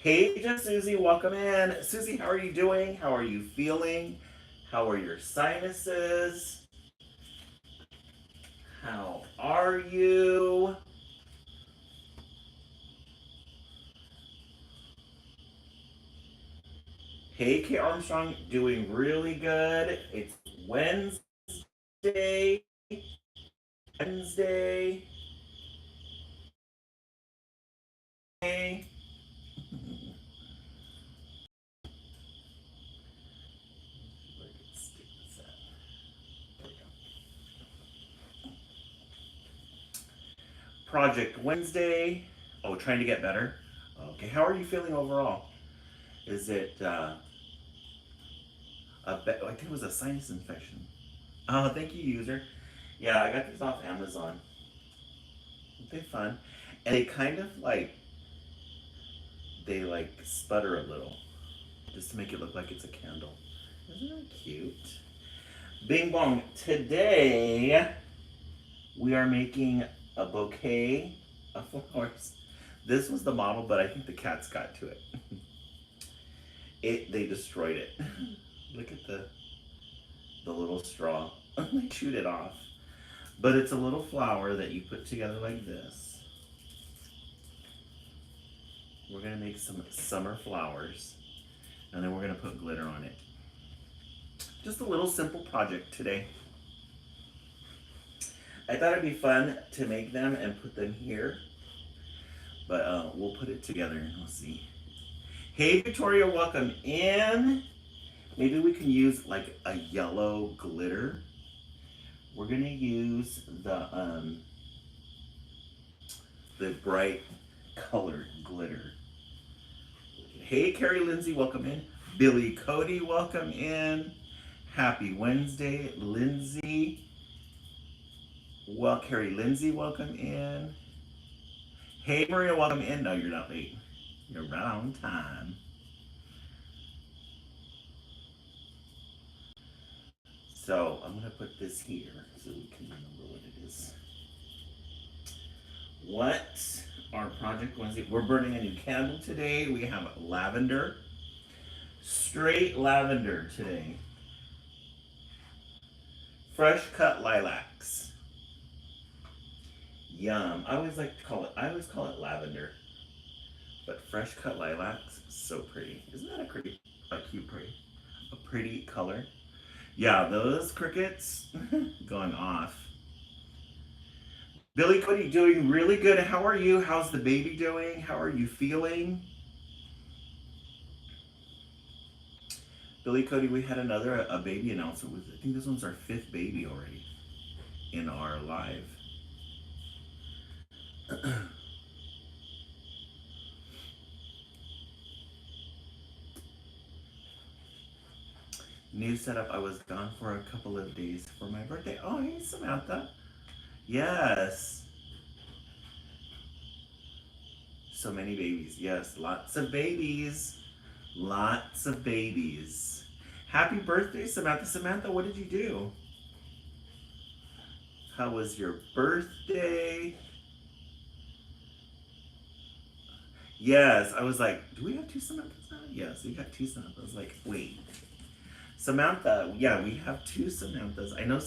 Hey, just Susie, welcome in. Susie, how are you doing? How are you feeling? How are your sinuses? How are you? Hey, Kay Armstrong, doing really good. It's Wednesday. Wednesday. Hey. Project Wednesday. Oh, trying to get better. Okay, how are you feeling overall? Is it I think it was a sinus infection. Oh, thank you, user. Yeah, I got these off Amazon. They're fun, and they kind of like sputter a little, just to make it look like it's a candle. Isn't that cute? Bing bong. Today we are making a bouquet of flowers. This was the model, but I think the cats got to it. They destroyed it. Look at the little straw. They chewed it off. But it's a little flower that you put together like this. We're gonna make some summer flowers, and then we're gonna put glitter on it. Just a little simple project today. I thought it'd be fun to make them and put them here, but we'll put it together and we'll see. Hey Victoria, welcome in. Maybe we can use like a yellow glitter. We're gonna use the bright colored glitter. Hey Carrie Lindsay, welcome in. Billy Cody, welcome in. Happy Wednesday, Lindsay. Well, Carrie Lindsay, welcome in. Hey Maria, welcome in. No, you're not late. You're right on time. So I'm gonna put this here so we can remember what it is. What our project Wednesday? We're burning a new candle today. We have lavender, straight lavender today. Fresh cut lilacs. Yum. I always call it lavender. But fresh cut lilacs, so pretty. Isn't that a cute pretty? A pretty color. Yeah, those crickets going off. Billy Cody doing really good. How are you? How's the baby doing? How are you feeling? Billy Cody, we had another a baby announcement. I think this one's our fifth baby already in our live. New setup. I was gone for a couple of days for my birthday. Oh, hey Samantha. Yes. So many babies. Yes, lots of babies. Lots of babies. Happy birthday, Samantha. Samantha, what did you do? How was your birthday? Yes, I was like, do we have two Samanthas now? Yes, we got two Samanthas. I was like, wait. Samantha, yeah, we have two Samanthas. I know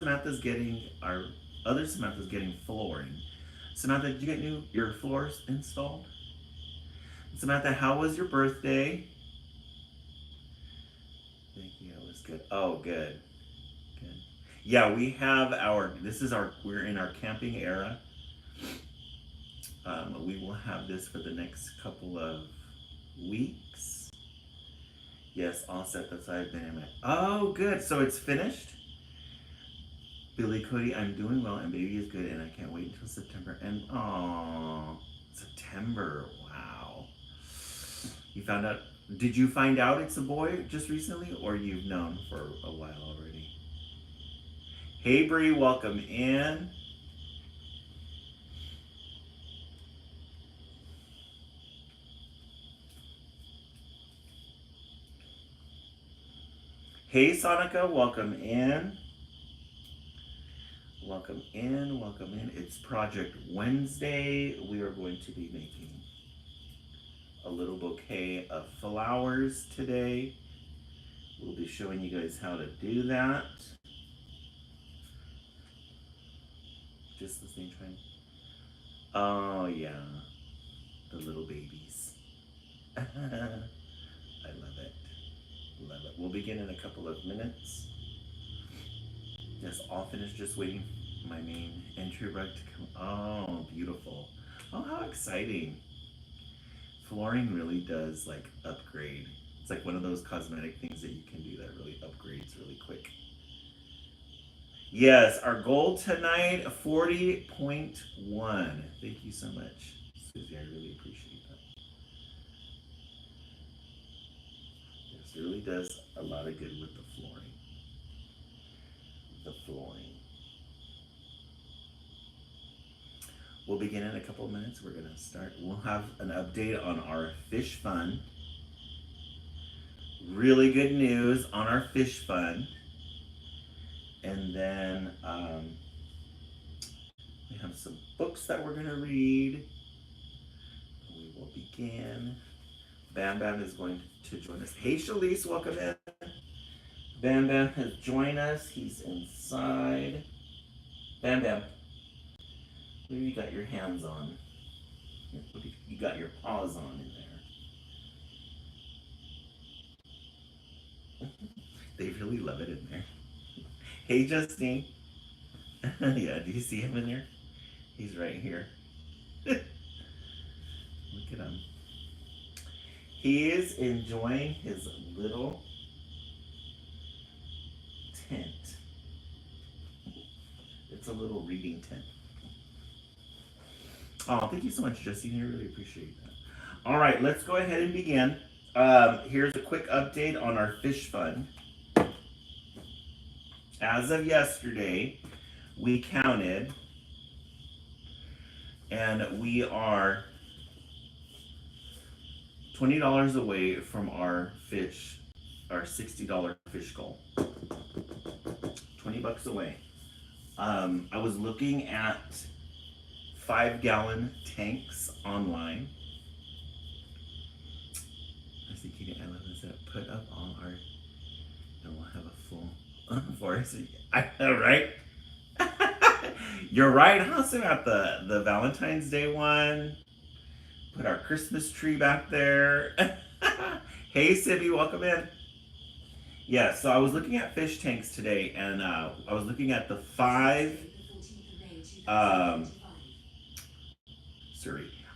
Samantha's getting, our other Samantha's getting flooring. Samantha, did you get your floors installed? Samantha, how was your birthday? Thank you, it was good. Oh, good. Good. Yeah, we have we're in our camping era. We will have this for the next couple of weeks. Yes, all set. That's why I've been in it. Oh, good. So it's finished. Billy Cody, I'm doing well, and baby is good, and I can't wait until September. And oh, September! Wow. You found out? Did you find out it's a boy just recently, or you've known for a while already? Hey, Bree, welcome in. Hey, Sonica, welcome in. Welcome in, welcome in. It's Project Wednesday. We are going to be making a little bouquet of flowers today. We'll be showing you guys how to do that. Just the same trend. Oh yeah, the little babies. I love it. Love it. We'll begin in a couple of minutes. Yes, all finished, just waiting for my main entry rug to come. Oh, beautiful. Oh, how exciting. Flooring really does like upgrade. It's like one of those cosmetic things that you can do that really upgrades really quick. Yes, our goal tonight, 40.1. Thank you so much, Susie. I really appreciate that. Yes, it really does a lot of good with the flooring. The flooring. We'll begin in a couple of minutes. We're gonna start. We'll have an update on our fish fund. Really good news on our fish fund. And then we have some books that we're gonna read. We will begin. Bam Bam is going to join us. Hey Shalise, welcome in. Bam Bam has joined us. He's inside. Bam Bam. What have you got your hands on? You got your paws on in there. They really love it in there. Hey Justine. Yeah, do you see him in there? He's right here. Look at him. He is enjoying his little tent. It's a little reading tent. Oh, thank you so much, Justine. I really appreciate that. All right, let's go ahead and begin. Here's a quick update on our fish fund. As of yesterday, we counted, and we are $20 away from our fish, our $60 fish goal. 20 bucks away. I was looking at 5-gallon tanks online. I think you can put up all our, and we'll have a full forest. I know, right? You're right, huh? So at the Valentine's Day one. Put our Christmas tree back there. Hey Sibby, welcome in. Yeah, so I was looking at fish tanks today, and I was looking at the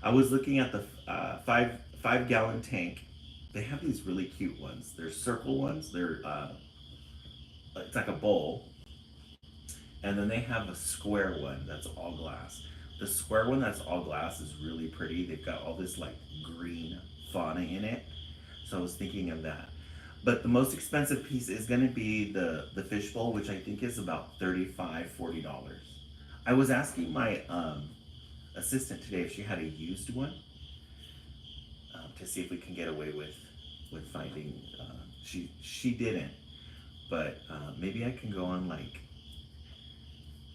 I was looking at the 5-gallon tank. They have these really cute ones. They're circle ones. They're it's like a bowl, and then they have a square one that's all glass. The square one that's all glass is really pretty. They've got all this like green fauna in it. So I was thinking of that. But the most expensive piece is going to be the fish bowl, which I think is about $35-40. I was asking my assistant today if she had a used one to see if we can get away with finding. She didn't, but maybe I can go on like.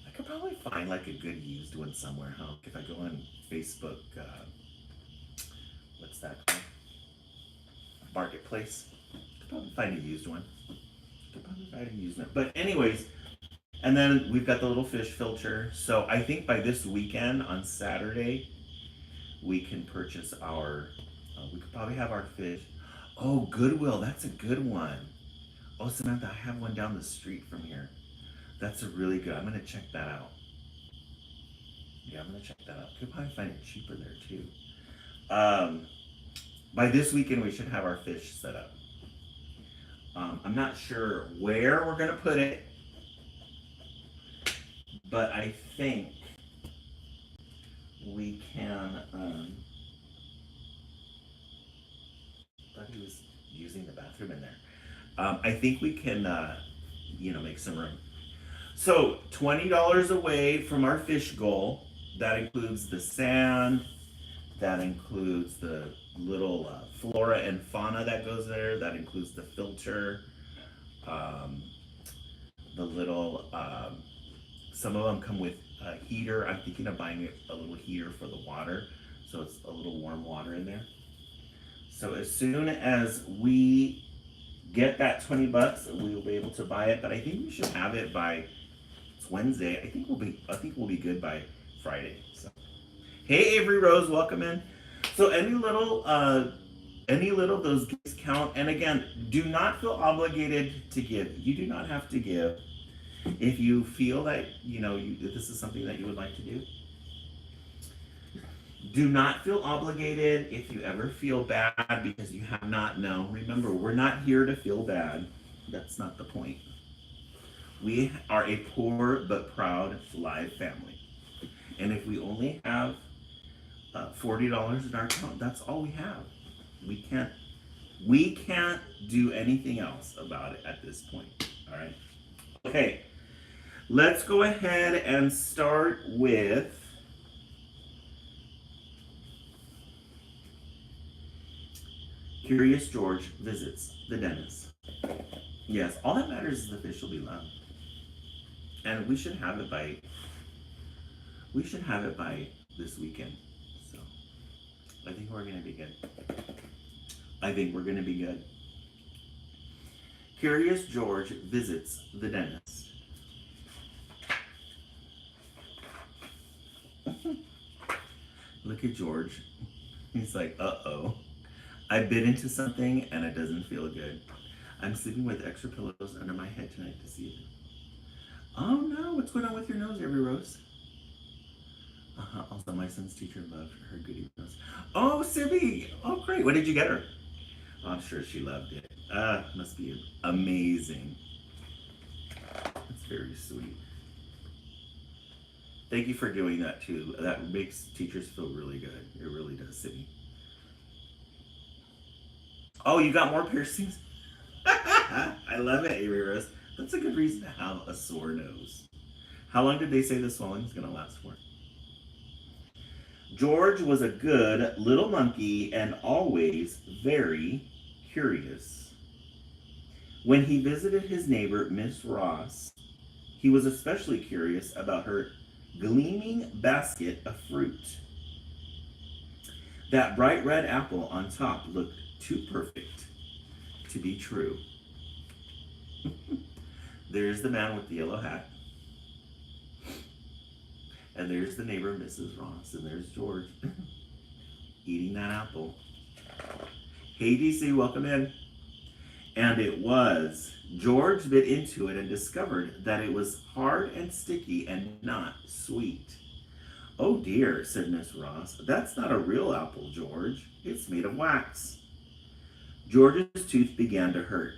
I could probably find like a good used one somewhere, huh? If I go on Facebook, what's that called? Marketplace. Could probably find a used one. But anyways, and then we've got the little fish filter. So I think by this weekend on Saturday, we can purchase our. We could probably have our fish. Oh, Goodwill. That's a good one. Oh, Samantha, I have one down the street from here. That's a really good. I'm gonna check that out. Yeah, I'm gonna check that out. Could probably find it cheaper there too. Um, by this weekend, we should have our fish set up. I'm not sure where we're gonna put it, but I think we can. Thought he was using the bathroom in there. I think we can, make some room. So $20 away from our fish goal. That includes the sand. That includes the little flora and fauna that goes there. That includes the filter. Um, the little. Some of them come with a heater. I'm thinking of buying a little heater for the water, so it's a little warm water in there. So as soon as we get that $20, we will be able to buy it. But I think we should have it by it's Wednesday. I think we'll be good by Friday. So hey Avery Rose, welcome in. So any little those gifts count. And again, do not feel obligated to give. You do not have to give. If you feel that this is something that you would like to do, do not feel obligated. If you ever feel bad because you have not known, remember, we're not here to feel bad. That's not the point. We are a poor but proud live family. And if we only have $40 in our account, that's all we have. We can't do anything else about it at this point. All right. Okay. Let's go ahead and start with Curious George visits the dentist. Yes, all that matters is the fish will be loved. And we should have it by this weekend. So I think we're gonna be good. Curious George visits the dentist. Look at George. He's like, uh-oh. I bit into something and it doesn't feel good. I'm sleeping with extra pillows under my head tonight to see it. Oh no, what's going on with your nose, Avery Rose? Also, my son's teacher loved her goodie nose. Oh, Sibby! Oh, great. What did you get her? Oh, I'm sure she loved it. Must be amazing. That's very sweet. Thank you for doing that too. That makes teachers feel really good. It really does, Sibby. Oh, you got more piercings? I love it, Avery Rose. That's a good reason to have a sore nose. How long did they say the swelling is going to last for? George was a good little monkey and always very curious. When he visited his neighbor, Miss Ross, he was especially curious about her gleaming basket of fruit. That bright red apple on top looked too perfect to be true. There's the man with the yellow hat. And there's the neighbor, Mrs. Ross. And there's George eating that apple. Hey, DC, welcome in. And it was. George bit into it and discovered that it was hard and sticky and not sweet. Oh dear, said Miss Ross. That's not a real apple, George. It's made of wax. George's tooth began to hurt.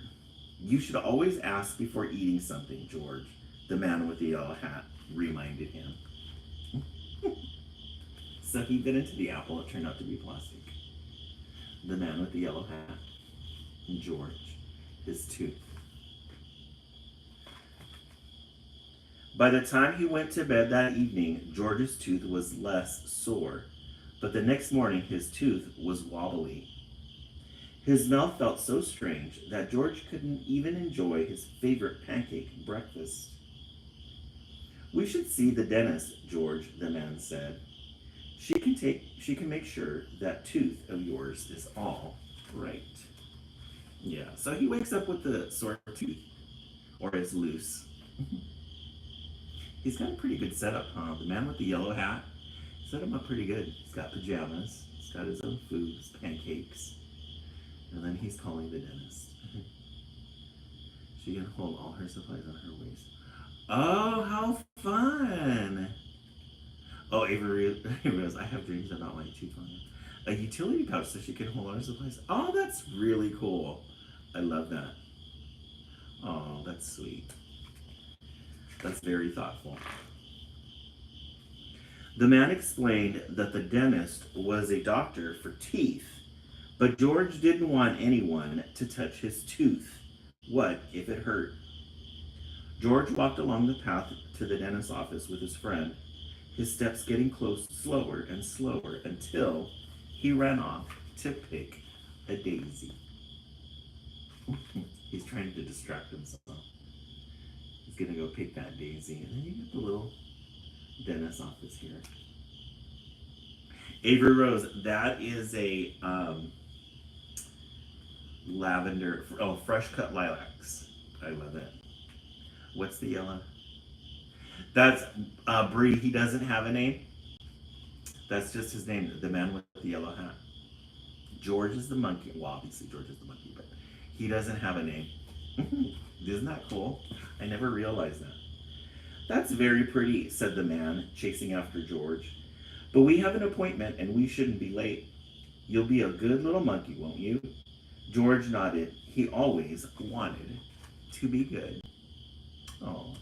You should always ask before eating something, George, the man with the yellow hat reminded him. So he bit into the apple. It turned out to be plastic. The man with the yellow hat, and George, his tooth. By the time he went to bed that evening, George's tooth was less sore, but the next morning his tooth was wobbly. His mouth felt so strange that George couldn't even enjoy his favorite pancake breakfast. We should see the dentist, George, the man said. She can make sure that tooth of yours is all right. Yeah, so he wakes up with the sore tooth, or it's loose. He's got a pretty good setup, huh? The man with the yellow hat set him up pretty good. He's got pajamas, he's got his own food, his pancakes, and then he's calling the dentist. She can hold all her supplies on her waist. Oh, how fun! Oh, Avery Rose, I have dreams about my teeth on you. A utility pouch so she can hold on to supplies. Oh, that's really cool. I love that. Oh, that's sweet. That's very thoughtful. The man explained that the dentist was a doctor for teeth, but George didn't want anyone to touch his tooth. What if it hurt? George walked along the path to the dentist's office with his friend, his steps getting close slower and slower until he ran off to pick a daisy. He's trying to distract himself. He's gonna go pick that daisy, and then you get the little dentist office here. Avery Rose, that is a lavender, fresh cut lilacs. I love it. What's the yellow? That's Bree. He doesn't have a name. That's just his name, the man with the yellow hat. George is the monkey. Well, obviously George is the monkey, but he doesn't have a name. Isn't that cool? I never realized that. That's very pretty, said the man, chasing after George. But we have an appointment and we shouldn't be late. You'll be a good little monkey, won't you? George nodded. He always wanted to be good. Oh,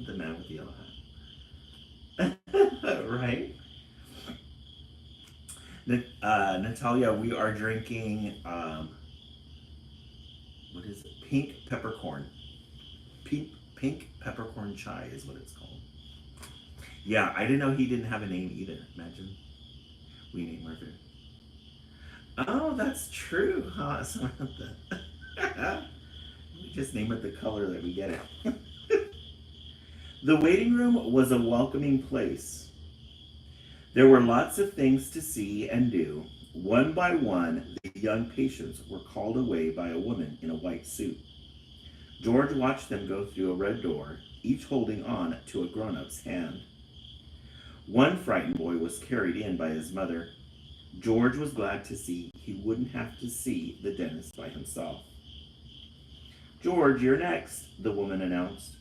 the man with the yellow hat. Right? Natalia, we are drinking, what is it? Pink peppercorn. Pink peppercorn chai is what it's called. Yeah, I didn't know he didn't have a name either. Imagine we name our food. Oh, that's true, huh, Samantha? We just name it the color that we get it. The waiting room was a welcoming place. There were lots of things to see and do. One by one, the young patients were called away by a woman in a white suit. George watched them go through a red door, each holding on to a grown-up's hand. One frightened boy was carried in by his mother. George was glad to see he wouldn't have to see the dentist by himself. George, you're next, the woman announced.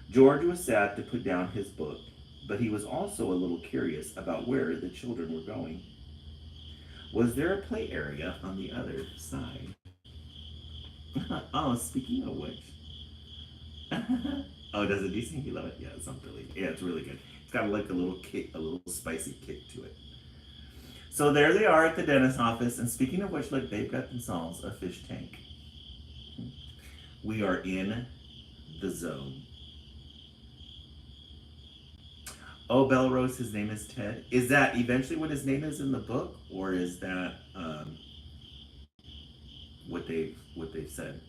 George was sad to put down his book, but he was also a little curious about where the children were going. Was there a play area on the other side? Oh, speaking of which. Oh, does it decent? You love it? Yeah, it's really good. It's got like a little kick, a little spicy kick to it. So there they are at the dentist's office, and speaking of which, look, they've got themselves a fish tank. We are in the zone. Oh, Bella Rose, his name is Ted. Is that eventually what his name is in the book, or is that what they've said?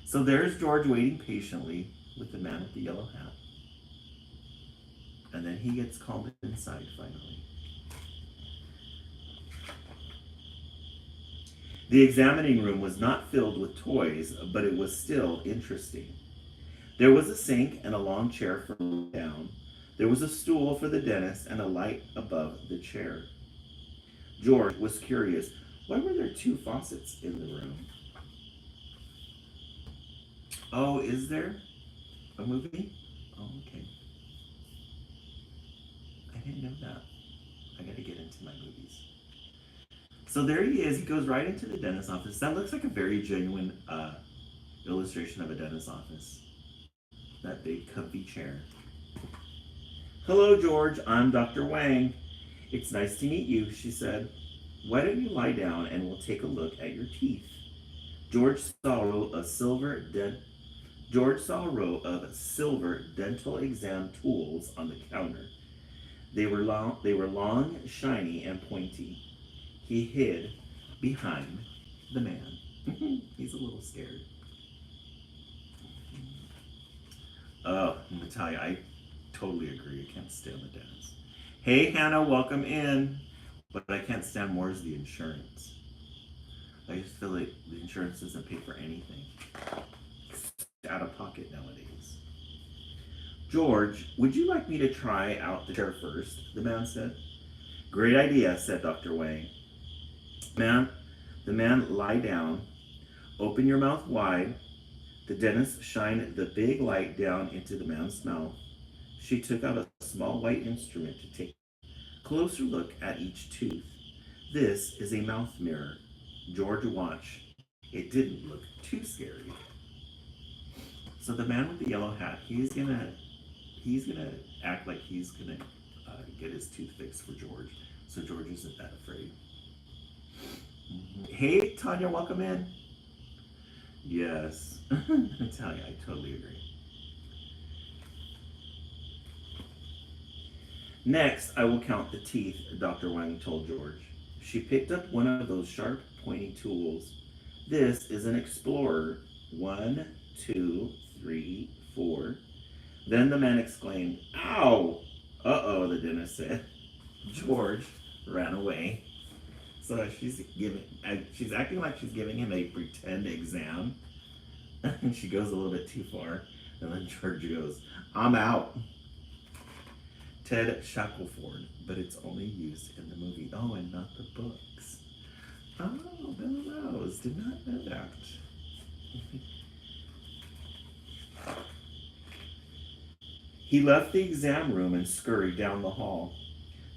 So there's George waiting patiently with the man with the yellow hat, and then he gets called inside finally. The examining room was not filled with toys, but it was still interesting. There was a sink and a long chair for down. There was a stool for the dentist and a light above the chair. George was curious. Why were there two faucets in the room? Oh, is there a movie? Oh, okay. I didn't know that. I gotta get into my movies. So there he is. He goes right into the dentist's office. That looks like a very genuine illustration of a dentist's office. That big comfy chair. Hello, George. I'm Dr. Wang. It's nice to meet you, she said. Why don't you lie down and we'll take a look at your teeth? George saw a row of silver dental exam tools on the counter. They were long, shiny, and pointy. He hid behind the man. He's a little scared. Oh, Natalia, I totally agree. I can't stand the dentist. Hey, Hannah, welcome in. What I can't stand more is the insurance. I just feel like the insurance doesn't pay for anything. It's out of pocket nowadays. George, would you like me to try out the chair first? The man said. Great idea, said Dr. Wang. The man lie down. Open your mouth wide. The dentist shined the big light down into the man's mouth. She took out a small white instrument to take a closer look at each tooth. This is a mouth mirror. George watched. It didn't look too scary. So the man with the yellow hat, he's gonna act like he's gonna get his tooth fixed for George. So George isn't that afraid. Hey, Tanya, welcome in. Yes, Tanya, I totally agree. Next, I will count the teeth, Dr. Wang told George. She picked up one of those sharp, pointy tools. This is an explorer. 1, 2, 3, 4. Then the man exclaimed, "Ow!" "Uh-oh," the dentist said. George ran away. So she's acting like she's giving him a pretend exam. And she goes a little bit too far. And then George goes, "I'm out." Ted Shackelford, but it's only used in the movie. Oh, and not the books. Oh, Bill Rose, did not know that. He left the exam room and scurried down the hall.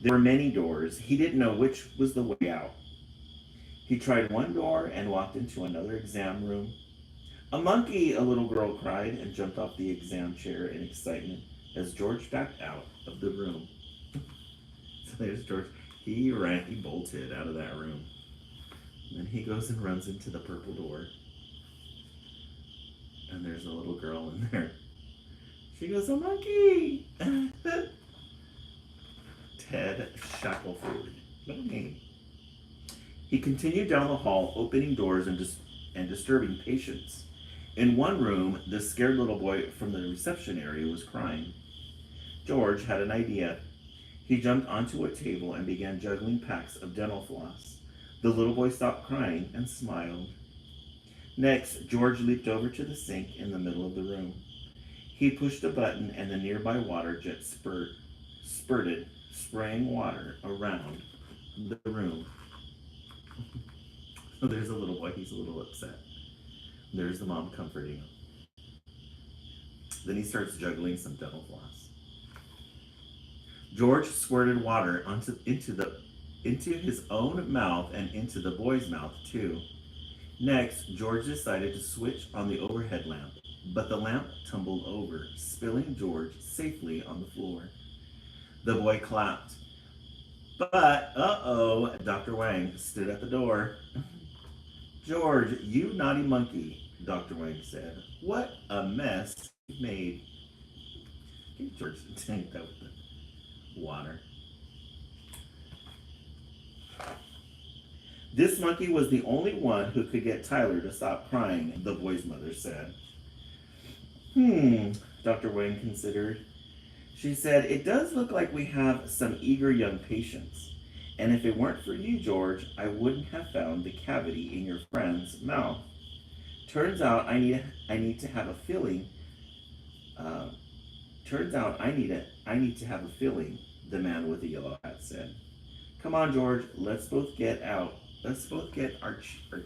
There were many doors. He didn't know which was the way out. He tried one door and walked into another exam room. "A monkey!" a little girl cried and jumped off the exam chair in excitement as George backed out of the room. So there's George. He bolted out of that room. And then he goes and runs into the purple door. And there's a little girl in there. She goes, "A monkey!" Ted Shackelford. What a name. He continued down the hall, opening doors and disturbing patients. In one room, the scared little boy from the reception area was crying. George had an idea. He jumped onto a table and began juggling packs of dental floss. The little boy stopped crying and smiled. Next, George leaped over to the sink in the middle of the room. He pushed a button and the nearby water jet spurted, spraying water around the room. So there's a little boy, he's a little upset. There's the mom comforting him. Then he starts juggling some dental floss. George squirted water into his own mouth and into the boy's mouth too. Next, George decided to switch on the overhead lamp, but the lamp tumbled over, spilling George safely on the floor. The boy clapped. But, Dr. Wang stood at the door. "George, you naughty monkey," Dr. Wang said. "What a mess you made." Get George to tank that with the water. "This monkey was the only one who could get Tyler to stop crying," the boy's mother said. Dr. Wang considered. She said, "It does look like we have some eager young patients. And if it weren't for you, George, I wouldn't have found the cavity in your friend's mouth. Turns out I need to have a filling. I need to have a filling," the man with the yellow hat said. "Come on, George, let's both get our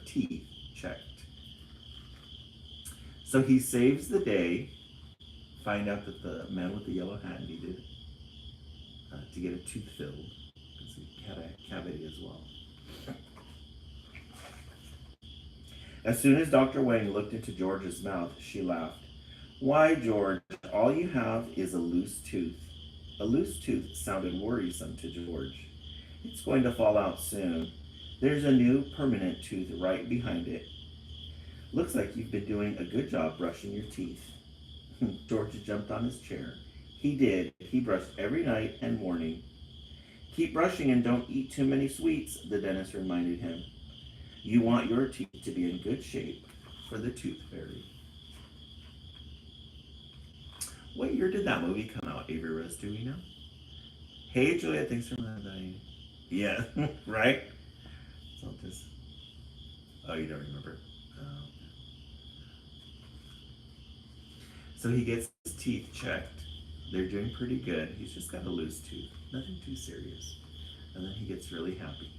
teeth checked." So he saves the day. Find out that the man with the yellow hat needed to get a tooth filled because he had a cavity as well. As soon as Dr. Wang looked into George's mouth, she laughed. "Why, George, all you have is a loose tooth." A loose tooth sounded worrisome to George. "It's going to fall out soon. There's a new permanent tooth right behind it. Looks like you've been doing a good job brushing your teeth." George jumped on his chair. He did. He brushed every night and morning. "Keep brushing and don't eat too many sweets," the dentist reminded him. "You want your teeth to be in good shape for the tooth fairy." What year did that movie come out, Avery Rose? Do we know? Hey, Julia, thanks for that. Yeah, right? So just, oh, you don't remember? Oh. So he gets his teeth checked. They're doing pretty good. He's just got a loose tooth. Nothing too serious. And then he gets really happy.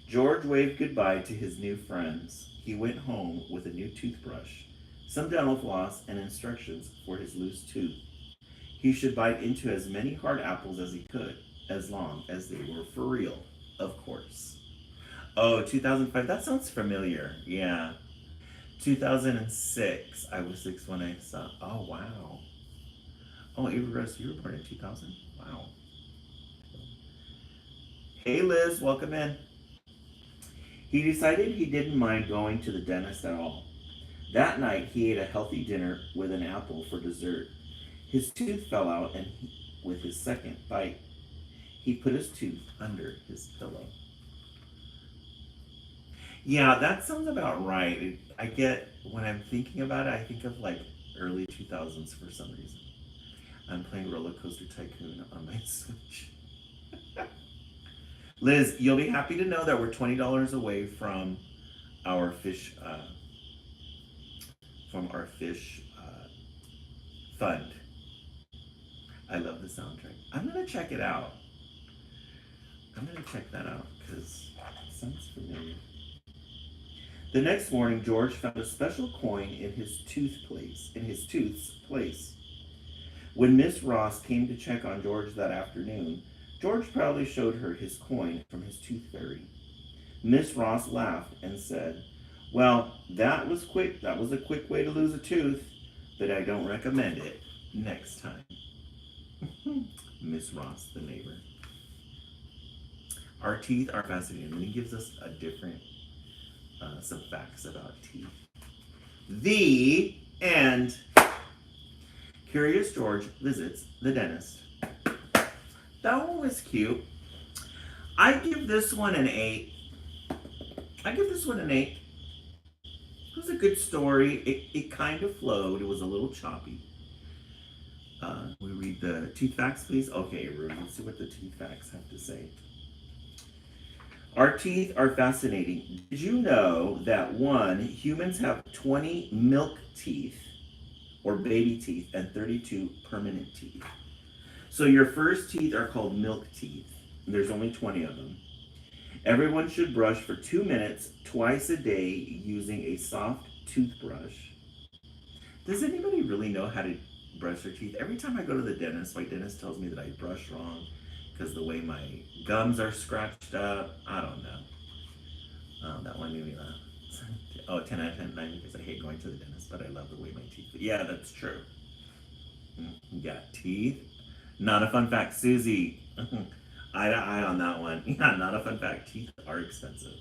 George waved goodbye to his new friends. He went home with a new toothbrush. some dental floss, and instructions for his loose tooth. He should bite into as many hard apples as he could, as long as they were for real, of course. Oh, 2005, that sounds familiar. Yeah. 2006, I was 6 when I saw. Oh, wow. Oh, Avery Rose, you were born in 2000? Wow. Hey, Liz, welcome in. He decided he didn't mind going to the dentist at all. That night, he ate a healthy dinner with an apple for dessert. His tooth fell out, and with his second bite, he put his tooth under his pillow. Yeah, that sounds about right. I get, when I'm thinking about it, I think of like early 2000s for some reason. I'm playing Roller Coaster Tycoon on my Switch. Liz, you'll be happy to know that we're $20 away from our fish fund. I love the soundtrack. I'm gonna check it out. I'm gonna check that out because it sounds familiar. The next morning, George found a special coin in his tooth's place. When Miss Ross came to check on George that afternoon, George proudly showed her his coin from his tooth fairy. Miss Ross laughed and said, "Well, that was quick. That was a quick way to lose a tooth, but I don't recommend it next time." Miss Ross, the neighbor. Our teeth are fascinating, and he gives us a different, some facts about teeth. The end. Curious George visits the dentist. That one was cute. I give this one an 8. It was a good story. It kind of flowed. It was a little choppy. We read the teeth facts, please. Okay, Rudy, let's see what the teeth facts have to say. Our teeth are fascinating. Did you know that humans have 20 milk teeth or baby teeth and 32 permanent teeth? So your first teeth are called milk teeth. There's only 20 of them. Everyone should brush for 2 minutes twice a day using a soft toothbrush. Does anybody really know how to brush their teeth? Every time I go to the dentist, my dentist tells me that I brush wrong because the way my gums are scratched up. I don't know. That one made me laugh. Oh, 10 out of 10, 9 because I hate going to the dentist, but I love the way my teeth. Yeah, that's true. You got teeth. Not a fun fact, Susie. Eye to eye on that one. Yeah, not a fun fact. Teeth are expensive.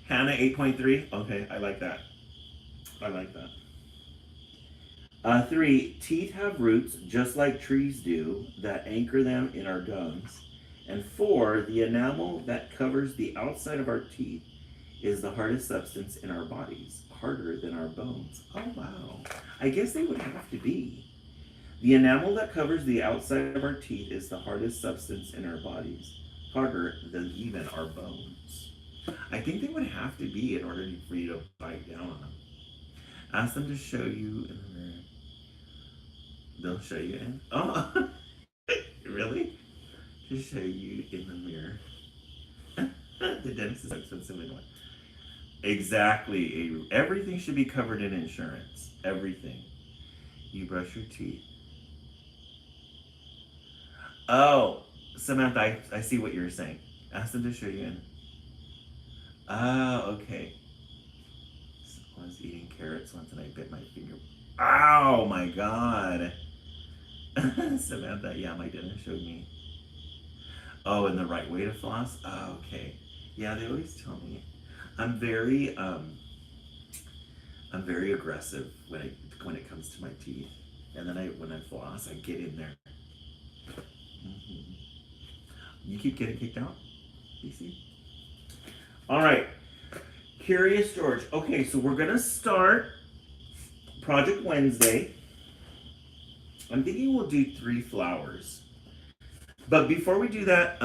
Hannah, 8.3. Okay, I like that. 3, teeth have roots just like trees do that anchor them in our gums. And 4, the enamel that covers the outside of our teeth is the hardest substance in our bodies, harder than our bones. Oh, wow. I guess they would have to be. The enamel that covers the outside of our teeth is the hardest substance in our bodies, harder than even our bones. I think they would have to be in order for you to bite down on them. Ask them to show you in the mirror. They'll show you in? Oh, really? To show you in the mirror. The dentist is expensive anyway. Exactly. Everything should be covered in insurance. Everything. You brush your teeth. Oh, Samantha, I see what you're saying. Ask them to show you in. Oh, okay. So I was eating carrots once and I bit my finger. Ow, my God. Samantha, yeah, my dentist showed me. Oh, and the right way to floss? Oh, okay. Yeah, they always tell me. I'm very aggressive when it comes to my teeth. And then when I floss, I get in there. Mm-hmm. You keep getting kicked out, DC? All right. Curious George. Okay, so we're gonna start Project Wednesday. I'm thinking we'll do 3 flowers. But before we do that,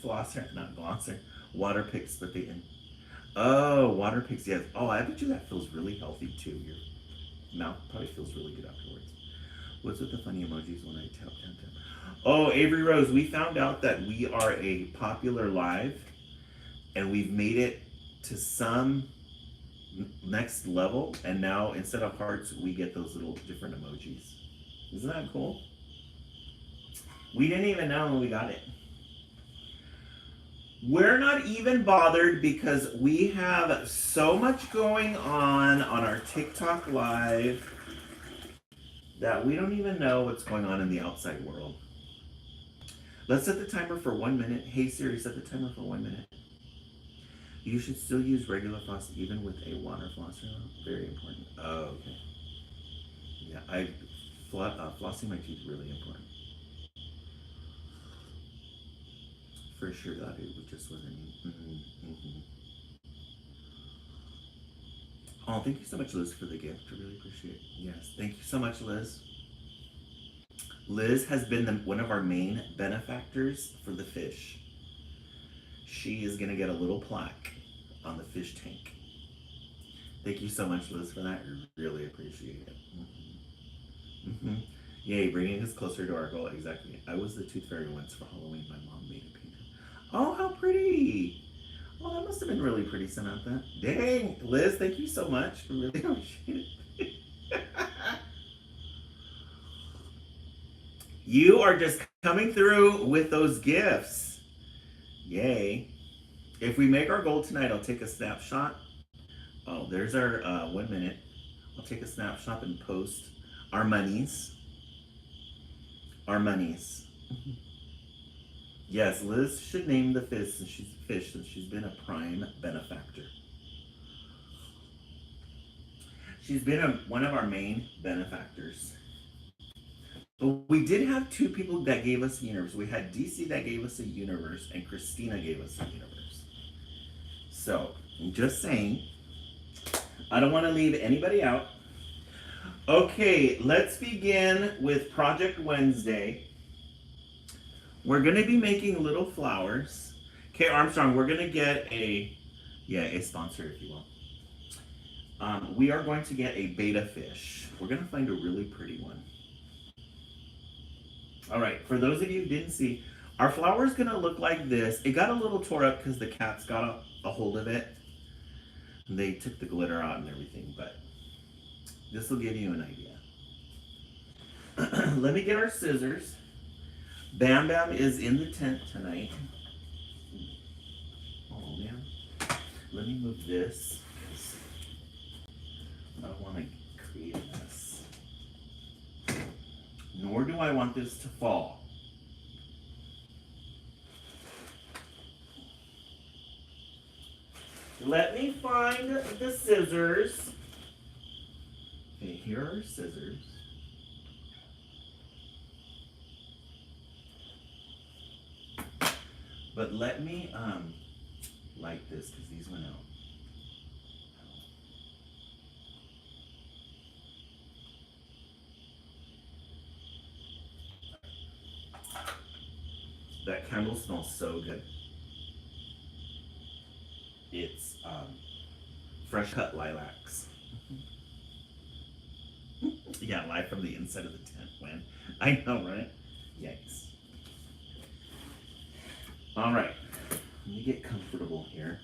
flosser, not glosser, water picks, but the end. Oh, water picks, yes. Oh, I bet you that feels really healthy too. Your mouth probably feels really good afterwards. What's with the funny emojis when I tap? Oh, Avery Rose, we found out that we are a popular live, and we've made it to some next level, and now instead of hearts, we get those little different emojis. Isn't that cool? We didn't even know when we got it. We're not even bothered because we have so much going on our TikTok live that we don't even know what's going on in the outside world. Let's set the timer for 1 minute. Hey Siri, set the timer for 1 minute. You should still use regular floss even with a water flosser. Very important. Oh, okay. Yeah, flossing my teeth is really important. For sure, that it just wasn't me. Oh, thank you so much, Liz, for the gift. I really appreciate it. Yes, thank you so much, Liz. Liz has been one of our main benefactors for the fish. She is going to get a little plaque on the fish tank. Thank you so much, Liz, for that. I really appreciate it. Yay, bringing us closer to our goal. Exactly. I was the tooth fairy once for Halloween. My mom made a painting. Oh, how pretty. Oh, that must have been really pretty, Samantha. Dang, Liz, thank you so much. I really appreciate it. You are just coming through with those gifts. Yay. If we make our goal tonight, I'll take a snapshot. Oh, there's our 1 minute. I'll take a snapshot and post our monies. Our monies. Yes, Liz should name the fish since she's been a prime benefactor. She's been one of our main benefactors. But we did have two people that gave us a universe. We had DC that gave us a universe, and Christina gave us a universe. So, I'm just saying, I don't want to leave anybody out. Okay, let's begin with Project Wednesday. We're going to be making little flowers. Okay, Armstrong, we're going to get a sponsor, if you will. We are going to get a betta fish. We're going to find a really pretty one. All right, for those of you who didn't see, our flower is going to look like this. It got a little tore up because the cats got a hold of it. They took the glitter out and everything, but this will give you an idea. Let me get our scissors. Bam Bam is in the tent tonight. Oh man. Let me move this because I don't want to create a mess. Nor do I want this to fall. Let me find the scissors. Okay, here are scissors. But let me light this because these went out. That candle smells so good. It's fresh cut lilacs. Yeah, live from the inside of the tent, man. I know, right? Yikes. All right, let me get comfortable here.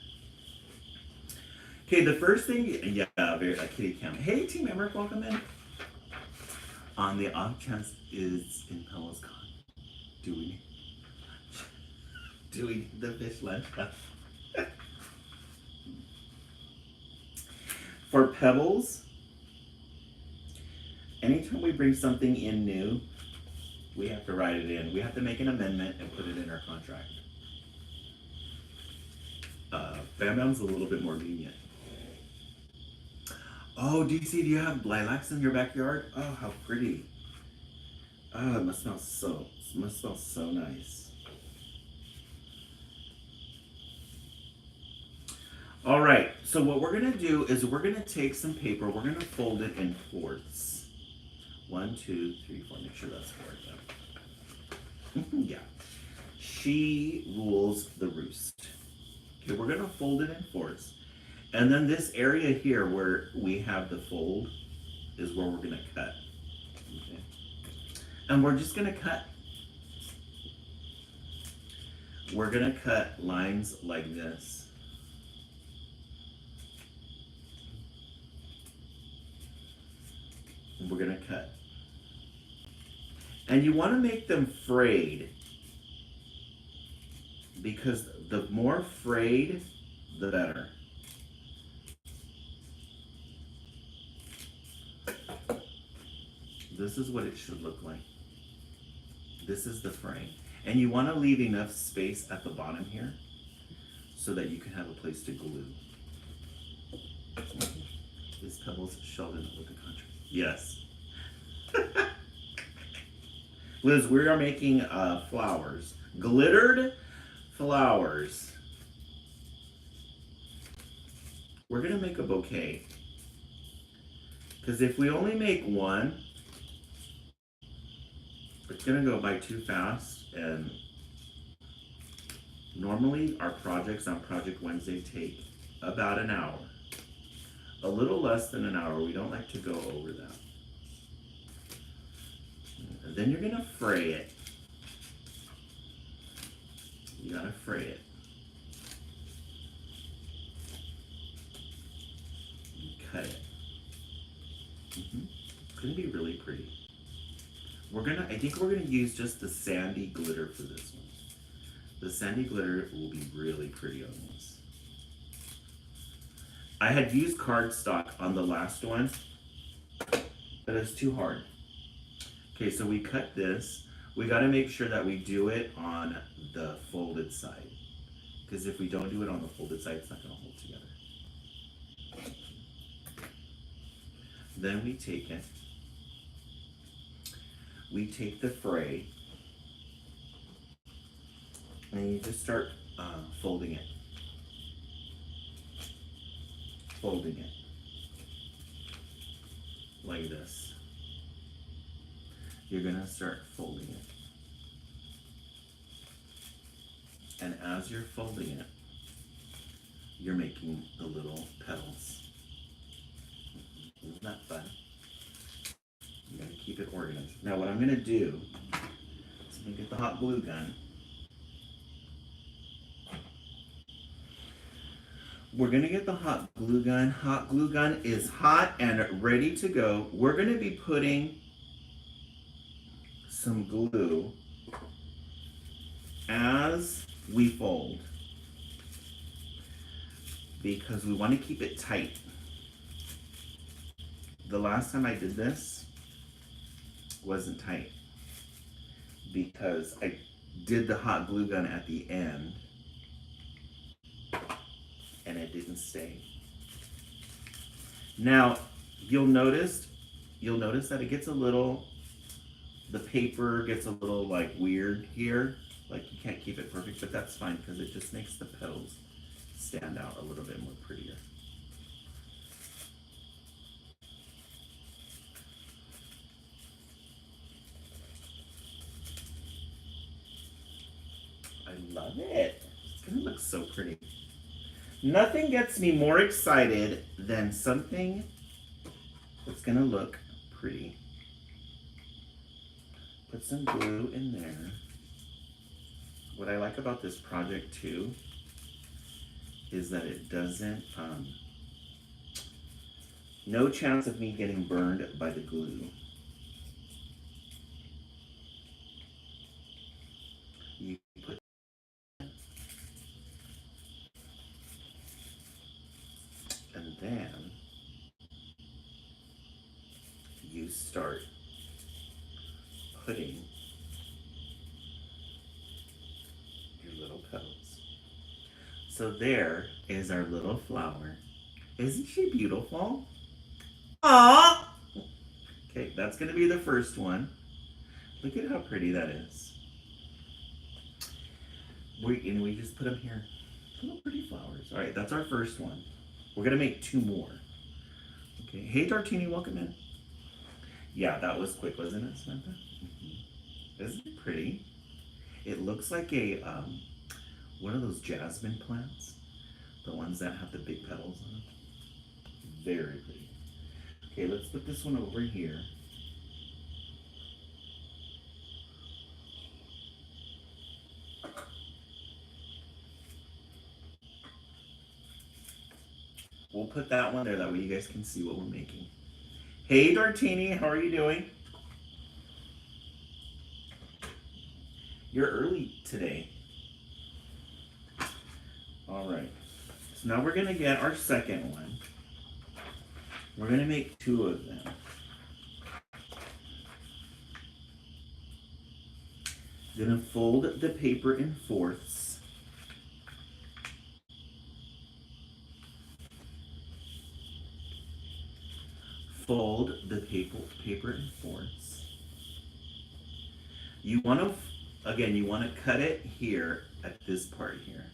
Okay, the first thing, kitty cam. Hey, Team Emmerich, welcome in. On the off chance is Impella's gone. Do we need the fish lunch? For Pebbles, anytime we bring something in new, we have to write it in. We have to make an amendment and put it in our contract. Bam Bam's a little bit more lenient. Oh, DC, do you have lilacs in your backyard? Oh, how pretty. Oh, it must smell so nice. All right, so what we're gonna do is we're gonna take some paper, we're gonna fold it in fourths. 1, 2, 3, 4, make sure that's 4 though. Yeah. She rules the roost. Okay, we're gonna fold it in fourths. And then this area here where we have the fold is where we're gonna cut. Okay. And we're just gonna cut. We're gonna cut lines like this. And we're gonna cut. And you want to make them frayed because the more frayed, the better. This is what it should look like. This is the frame. And you want to leave enough space at the bottom here so that you can have a place to glue. Is Pebbles Sheldon with the country? Yes. Liz, we are making flowers. Glittered flowers. We're going to make a bouquet. Because if we only make one, it's going to go by too fast. And normally our projects on Project Wednesday take about an hour. A little less than an hour. We don't like to go over that. And then you're going to fray it. You got to fray it. You cut it. It's going to be really pretty. I think we're going to use just the sandy glitter for this one. The sandy glitter will be really pretty on this. I had used cardstock on the last one, but it's too hard. Okay, so we cut this. We got to make sure that we do it on the folded side. Because if we don't do it on the folded side, it's not going to hold together. Then we take it. We take the fray. And you just start folding it. Folding it. Like this. You're going to start folding it. And as you're folding it, you're making the little petals. Isn't that fun? You gotta keep it organized. Now what I'm gonna do is I'm gonna get the hot glue gun. We're gonna get the hot glue gun. Hot glue gun is hot and ready to go. We're gonna be putting some glue as we fold because we want to keep it tight. The last time I did this wasn't tight because I did the hot glue gun at the end and it didn't stay. Now you'll notice that it gets a little, the paper gets a little like weird here. Like you can't keep it perfect, but that's fine because it just makes the petals stand out a little bit more prettier. I love it. It's gonna look so pretty. Nothing gets me more excited than something that's gonna look pretty. Put some glue in there. What I like about this project too is that it doesn't, no chance of me getting burned by the glue. You put, and then you start putting your little petals. So there is our little flower. Isn't she beautiful? Aww! Okay, that's gonna be the first one. Look at how pretty that is. We just put them here. Little pretty flowers. All right, that's our first one. We're gonna make two more. Okay, hey Dartini, welcome in. Yeah, that was quick, wasn't it, Samantha? Isn't it pretty? It looks like a, one of those jasmine plants. The ones that have the big petals on them. Very pretty. Okay, let's put this one over here. We'll put that one there, that way you guys can see what we're making. Hey Dartini, how are you doing? You're early today. All right. So now we're gonna get our second one. We're gonna make 2 of them. Gonna fold the paper in fourths. Fold the paper in fourths. You want to, again, you want to cut it here at this part here.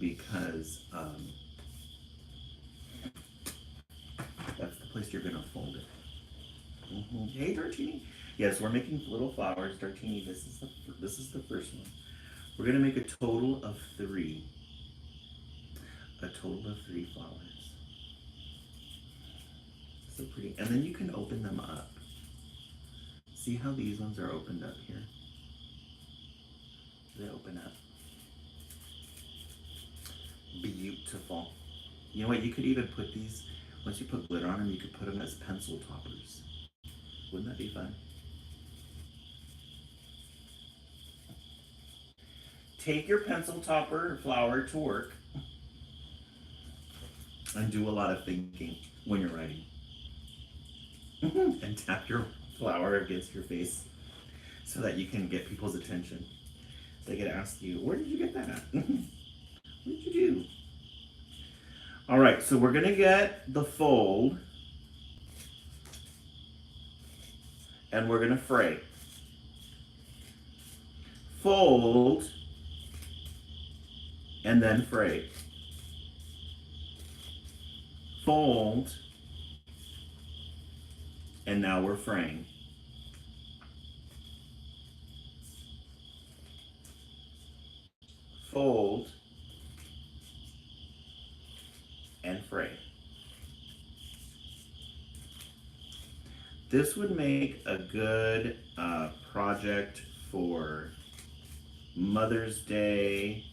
Because that's the place you're gonna fold it. Hey Dartini. Yes, we're making little flowers. Dartini, this is the first one. We're gonna make a total of 3. A total of 3 flowers. So pretty. And then you can open them up. See how these ones are opened up here? They open up. Beautiful. You know what? You could even put these, once you put glitter on them, you could put them as pencil toppers. Wouldn't that be fun? Take your pencil topper flower to work and do a lot of thinking when you're writing. And tap your flower against your face so that you can get people's attention. They could ask you, where did you get that at? What did you do? All right, so we're gonna get the fold and we're gonna fray. Fold and then fray. Fold, and now we're fraying. Fold, and fray. This would make a good project for Mother's Day,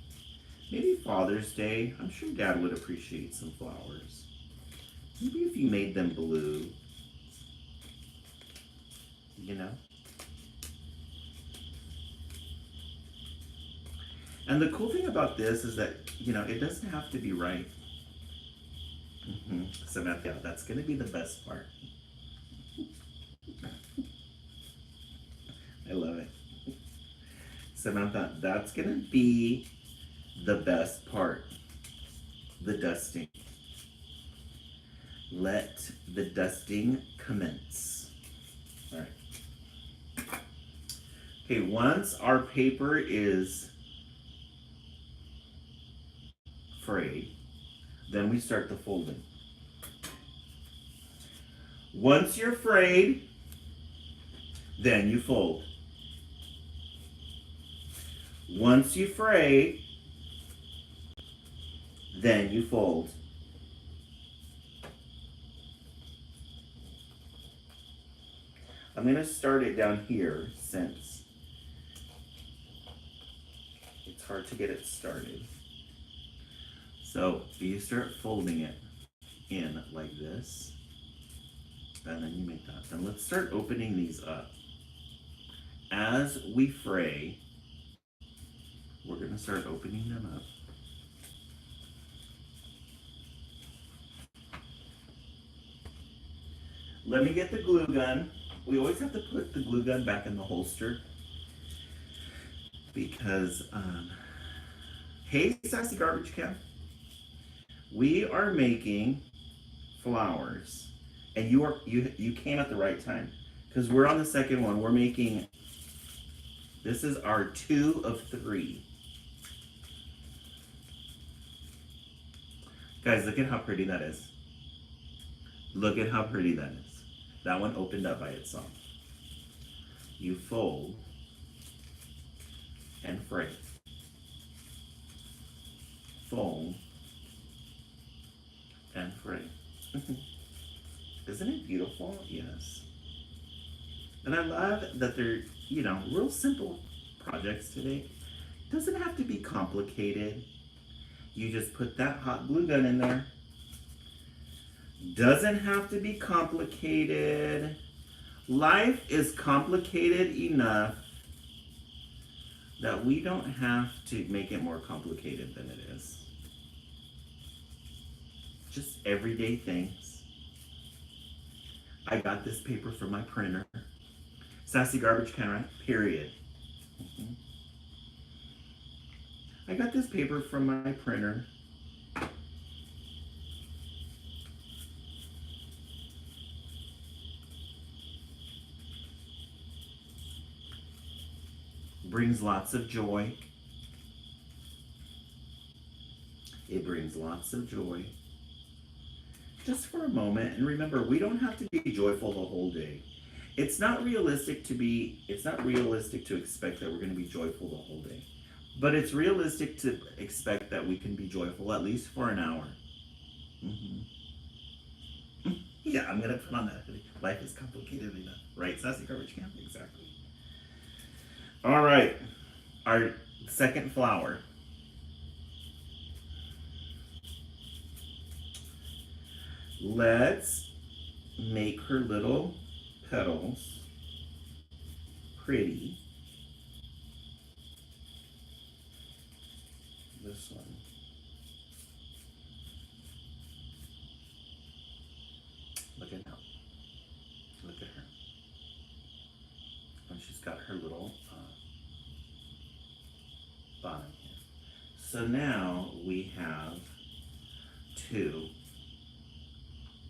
maybe Father's Day. I'm sure Dad would appreciate some flowers. Maybe if you made them blue, you know? And the cool thing about this is that, you know, it doesn't have to be right. Samantha, that's gonna be the best part. I love it. Samantha, that's gonna be the best part. The dusting. Let the dusting commence. All right. Okay, once our paper is frayed, then we start the folding. Once you're frayed, then you fold. Once you fray, then you fold. I'm going to start it down here since it's hard to get it started. So you start folding it in like this, and then you make that. Then let's start opening these up. As we fray, we're going to start opening them up. Let me get the glue gun. We always have to put the glue gun back in the holster because, hey, Sassy Garbage Can. We are making flowers, and you came at the right time because we're on the second one. We're making, this is our 2 of 3. Guys, look at how pretty that is. Look at how pretty that is. That one opened up by itself. You fold and fray. Fold and fray. Isn't it beautiful? Yes. And I love that they're, you know, real simple projects today. It doesn't have to be complicated. You just put that hot glue gun in there. Doesn't have to be complicated. Life is complicated enough that we don't have to make it more complicated than it is. Just everyday things. I got this paper from my printer. Sassy Garbage Can, right? Period. Mm-hmm. I got this paper from my printer. Brings lots of joy. It brings lots of joy. Just for a moment, and remember, we don't have to be joyful the whole day. It's not realistic to expect that we're going to be joyful the whole day. But it's realistic to expect that we can be joyful at least for an hour. Mm-hmm. Yeah, I'm going to put on that. Life is complicated enough. Right, Sassy Garbage Can? Exactly. All right, our second flower. Let's make her little petals pretty. This one. Look at her. Look at her. And she's got her little bottom here. So now we have two.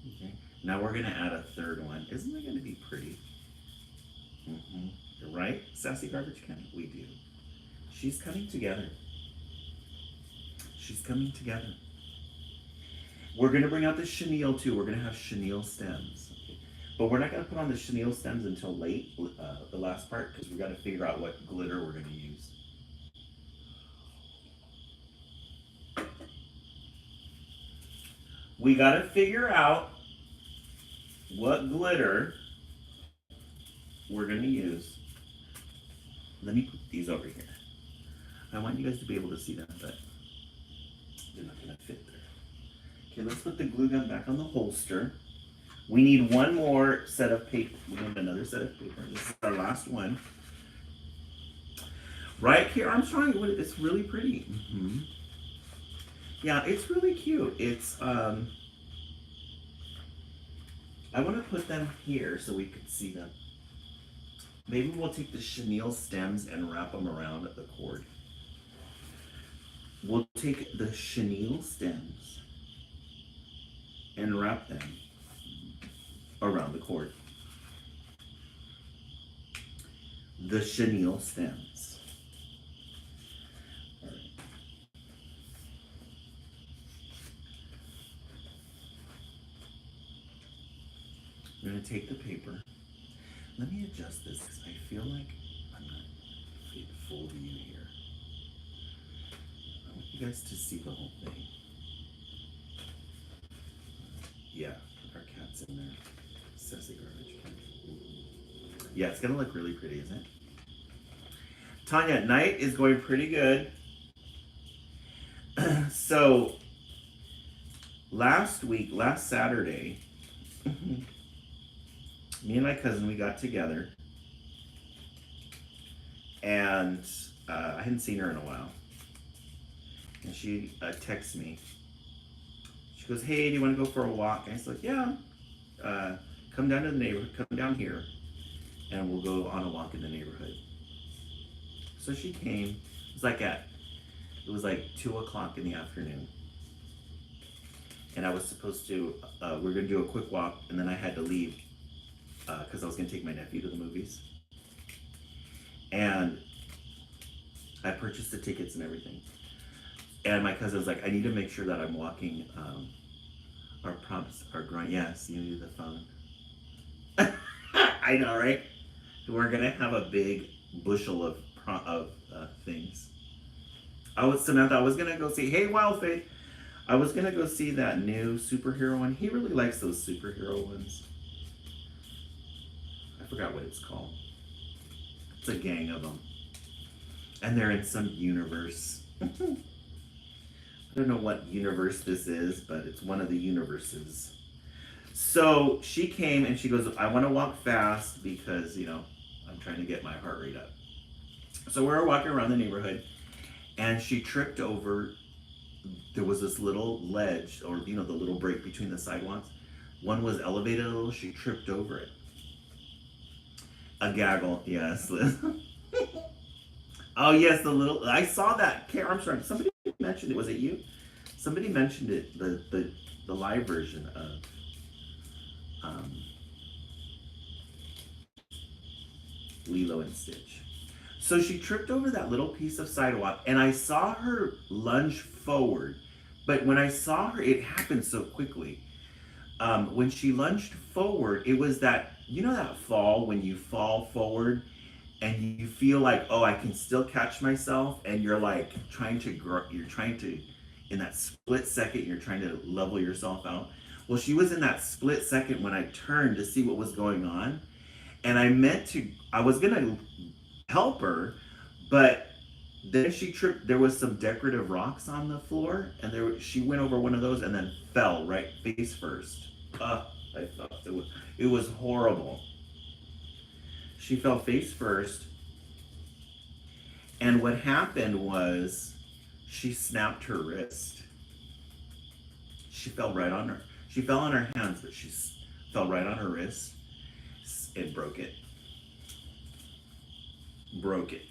Okay. Now we're going to add a third one. Isn't it going to be pretty? Mm-hmm. You're right, Sassy Garbage Can? We do. She's coming together. She's coming together. We're going to bring out the chenille too. We're going to have chenille stems. Okay. But we're not going to put on the chenille stems until late, the last part, because we've got to figure out what glitter we're going to use. We got to figure out what glitter we're going to use. Let me put these over here. I want you guys to be able to see them, but they're not going to fit there. Okay, let's put the glue gun back on the holster. We need one more set of paper. We need another set of paper. This is our last one. Right here, I'm showing you. It's really pretty. Mm-hmm. Yeah, it's really cute. It's, I want to put them here so we could see them. Maybe we'll take the chenille stems and wrap them around the cord. We'll take the chenille stems and wrap them around the cord. The chenille stems. All right. I'm going to take the paper. Let me adjust this because I feel like I'm not full view here. I want you guys to see the whole thing. Yeah, our cat's in there. Sassy Garbage Can. Yeah, it's gonna look really pretty, isn't it? Tanya, night is going pretty good. So, last Saturday, me and my cousin, we got together, and I hadn't seen her in a while. And she texts me. She goes, "Hey, do you want to go for a walk?" And I said, "Yeah, come down to the neighborhood, come down here, and we'll go on a walk in the neighborhood." So she came. It was like 2 o'clock in the afternoon. And I was supposed to, we were going to do a quick walk, and then I had to leave because I was going to take my nephew to the movies. And I purchased the tickets and everything. And my cousin was like, "I need to make sure that I'm walking our prompts, our grunt." Yes, you need the phone. I know, right? We're going to have a big bushel of things. Samantha, I was going to go see, hey, Wild Faith, I was going to go see that new superhero one. He really likes those superhero ones. I forgot what it's called. It's a gang of them. And they're in some universe. I don't know what universe this is, but it's one of the universes. So she came and she goes, I want to walk fast because, I'm trying to get my heart rate up. So we were walking around the neighborhood and she tripped over. There was this little ledge, or, the little break between the sidewalks. One was elevated a little. She tripped over it. A gaggle, yes, Liz. Oh, yes, I saw that. Karen Armstrong, somebody mentioned it. Was it you? Somebody mentioned it, the live version of Lilo and Stitch. So she tripped over that little piece of sidewalk, and I saw her lunge forward. But when I saw her, it happened so quickly. When she lunged forward, it was that, that fall when you fall forward and you feel like, oh, I can still catch myself, and you're like trying to, in that split second, you're trying to level yourself out. Well, she was in that split second when I turned to see what was going on, and I was gonna help her, but then she tripped. There was some decorative rocks on the floor, and she went over one of those and then fell right face first. I thought it was horrible. She fell face first, and what happened was she snapped her wrist. She fell right on her. She fell on her hands, but she fell right on her wrist. It broke it. Broke it.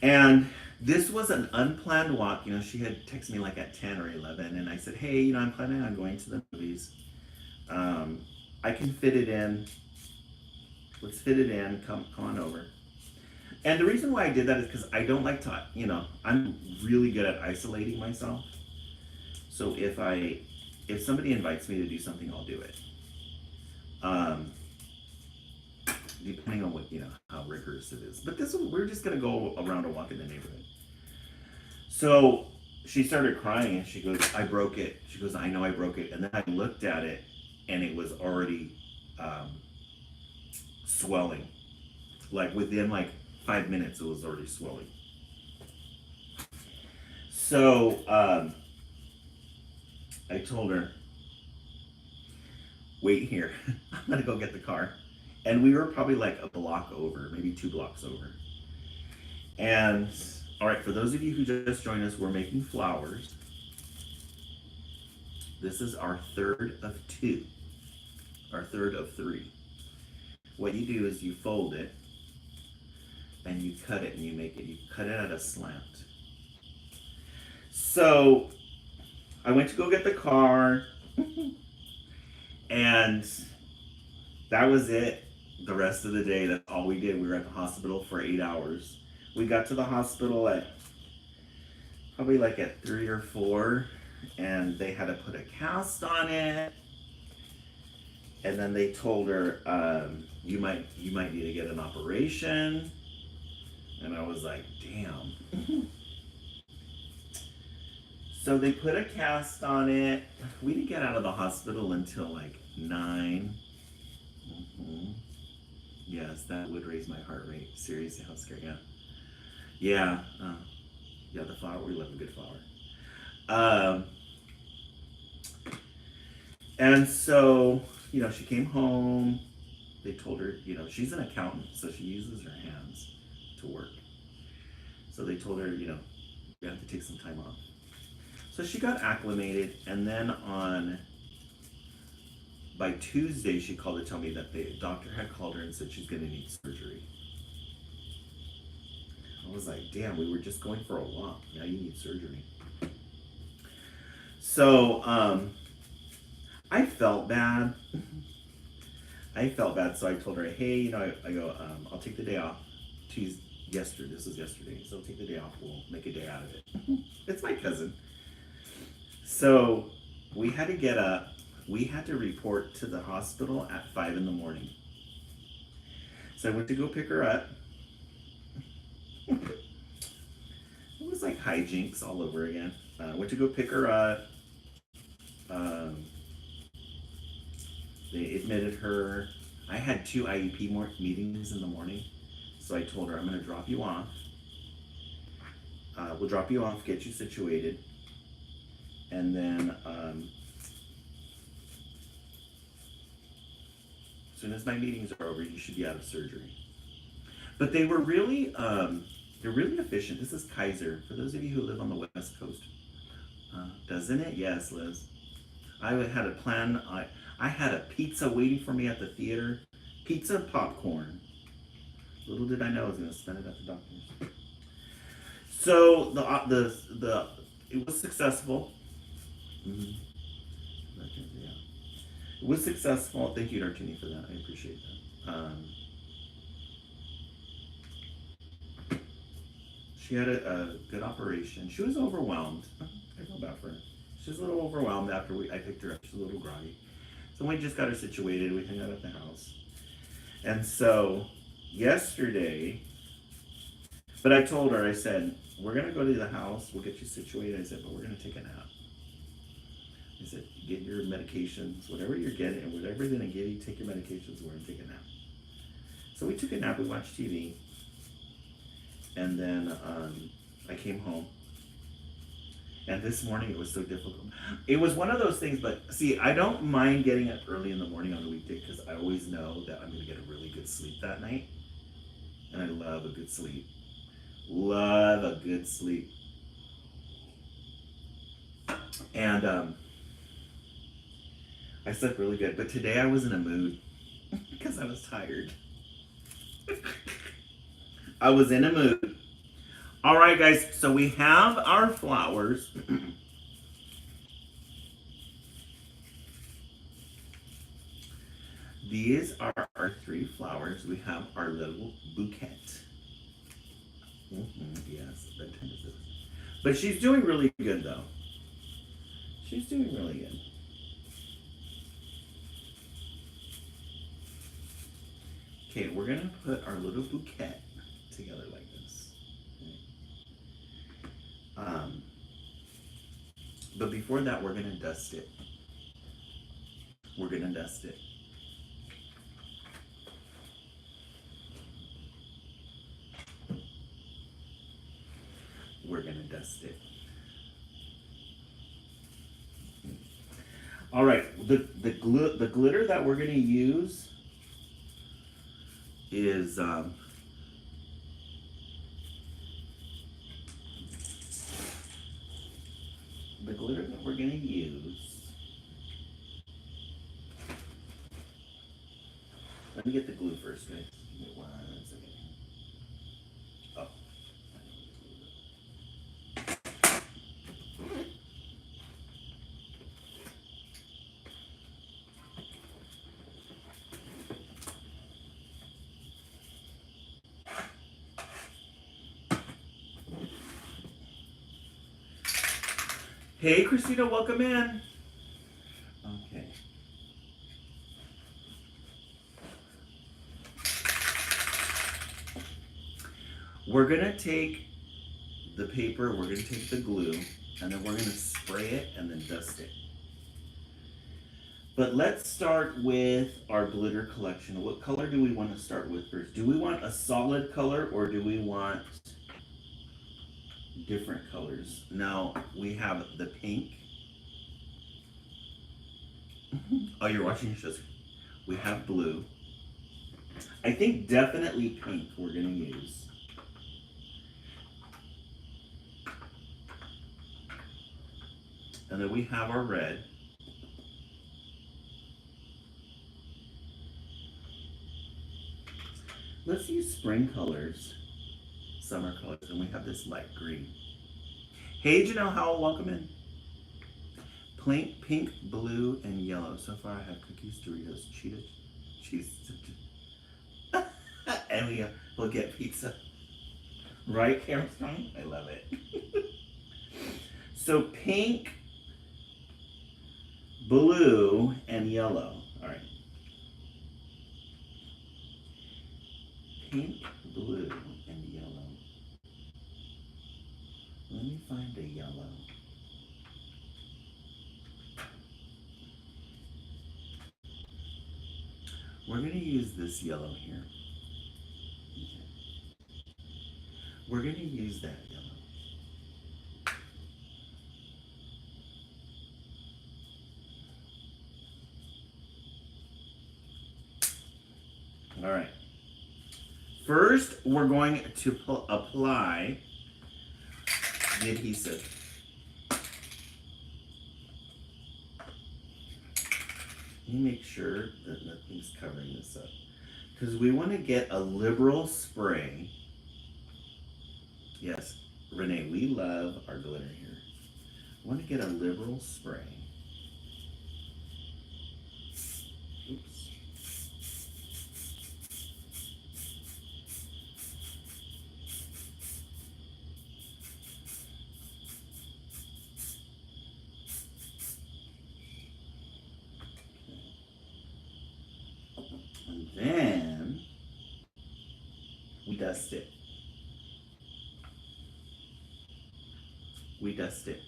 And this was an unplanned walk. She had texted me like at 10 or 11, and I said, hey, I'm planning on going to the movies. I can fit it in. Let's fit it in. Come on over. And the reason why I did that is because I don't like to, I'm really good at isolating myself. So if somebody invites me to do something, I'll do it. Depending on what, how rigorous it is. But we're just going to go around a walk in the neighborhood. So she started crying and she goes, I broke it. She goes, I know I broke it. And then I looked at it and it was already swelling. Like within 5 minutes, it was already swelling. So I told her, wait here. I'm going to go get the car. And we were probably a block over, maybe 2 blocks over. And, all right, for those of you who just joined us, we're making flowers. This is our third of 2, our third of 3. What you do is you fold it, and you cut it, and you cut it at a slant. So, I went to go get the car, and that was it. The rest of the day, that's all we did. We were at the hospital for 8 hours. We got to the hospital at probably at 3 or 4, and they had to put a cast on it. And then they told her, you might need to get an operation. And I was like, damn. So they put a cast on it. We didn't get out of the hospital until 9. Mm-hmm. Yes, that would raise my heart rate. Seriously, how scary. Yeah. Yeah, the flower. We love a good flower. And so, she came home. They told her, she's an accountant, so she uses her hands to work. So they told her, you have to take some time off. So she got acclimated, and then by Tuesday, she called to tell me that the doctor had called her and said she's going to need surgery. I was like, damn, we were just going for a walk. Now you need surgery. So, I felt bad. So I told her, hey, I go, I'll take the day off. This was yesterday. So I'll take the day off. We'll make a day out of it. It's my cousin. So we had to get up. We had to report to the hospital at 5 in the morning. So I went to go pick her up. It was like hijinks all over again. Went to go pick her up. They admitted her. I had 2 IEP meetings in the morning. So I told her, I'm going to drop you off. We'll drop you off, get you situated. And then As soon as my meetings are over, you should be out of surgery. But they were really, they're really efficient. This is Kaiser. For those of you who live on the West Coast, doesn't it? Yes, Liz. I had a plan. I had a pizza waiting for me at the theater. Pizza and popcorn. Little did I know I was going to spend it at the doctor's. So it was successful. Mm-hmm. Yeah. It was successful. Thank you, Dartini, for that. I appreciate that. She had a good operation. She was overwhelmed. I feel bad for her. She was a little overwhelmed after I picked her up. She was a little groggy. So we just got her situated. We hung out at the house. And so yesterday, but I told her, I said, we're going to go to the house. We'll get you situated. I said, but we're going to take a nap. I said, get your medications, whatever you're getting, and whatever they're going to give you, take your medications. We're going to take a nap. So we took a nap. We watched TV. And then I came home. And this morning it was so difficult. It was one of those things, but see, I don't mind getting up early in the morning on a weekday because I always know that I'm going to get a really good sleep that night. And I love a good sleep. Love a good sleep. And I slept really good. But today I was in a mood because I was tired. I was in a mood. All right, guys, so we have our flowers. These are our 3 flowers. We have our little bouquet. Yes, bedtime is this. But she's doing really good, though. She's doing really good. Okay, we're going to put our little bouquet together like this. But before that, we're going to dust it. We're going to dust it. We're going to dust it. All right, the glitter that we're going to use is the glitter that we're going to use. Let me get the glue first, guys. Give me 1 second. Oh. Hey, Christina, welcome in. Okay. We're going to take the paper, we're going to take the glue, and then we're going to spray it and then dust it. But let's start with our glitter collection. What color do we want to start with first? Do we want a solid color or do we want different colors? Now we have the pink. Oh, you're watching your shows. We have blue. I think definitely pink we're going to use. And then we have our red. Let's use spring colors, summer colors, and we have this light green. Hey, Janelle Howell, welcome in. Pink, blue, and yellow. So far I have cookies, Doritos, Cheetos, cheese, and we'll get pizza. Right, Armstrong? I love it. So pink, blue, and yellow. All right. Pink, blue, and yellow. Let me find a yellow. We're going to use this yellow here. We're going to use that yellow. All right. First, we're going to apply the adhesive. Let me make sure that nothing's covering this up. Because we want to get a liberal spray. Yes, Renee, we love our glitter here. We want to get a liberal spray. Oops. And then we dust it. We dust it.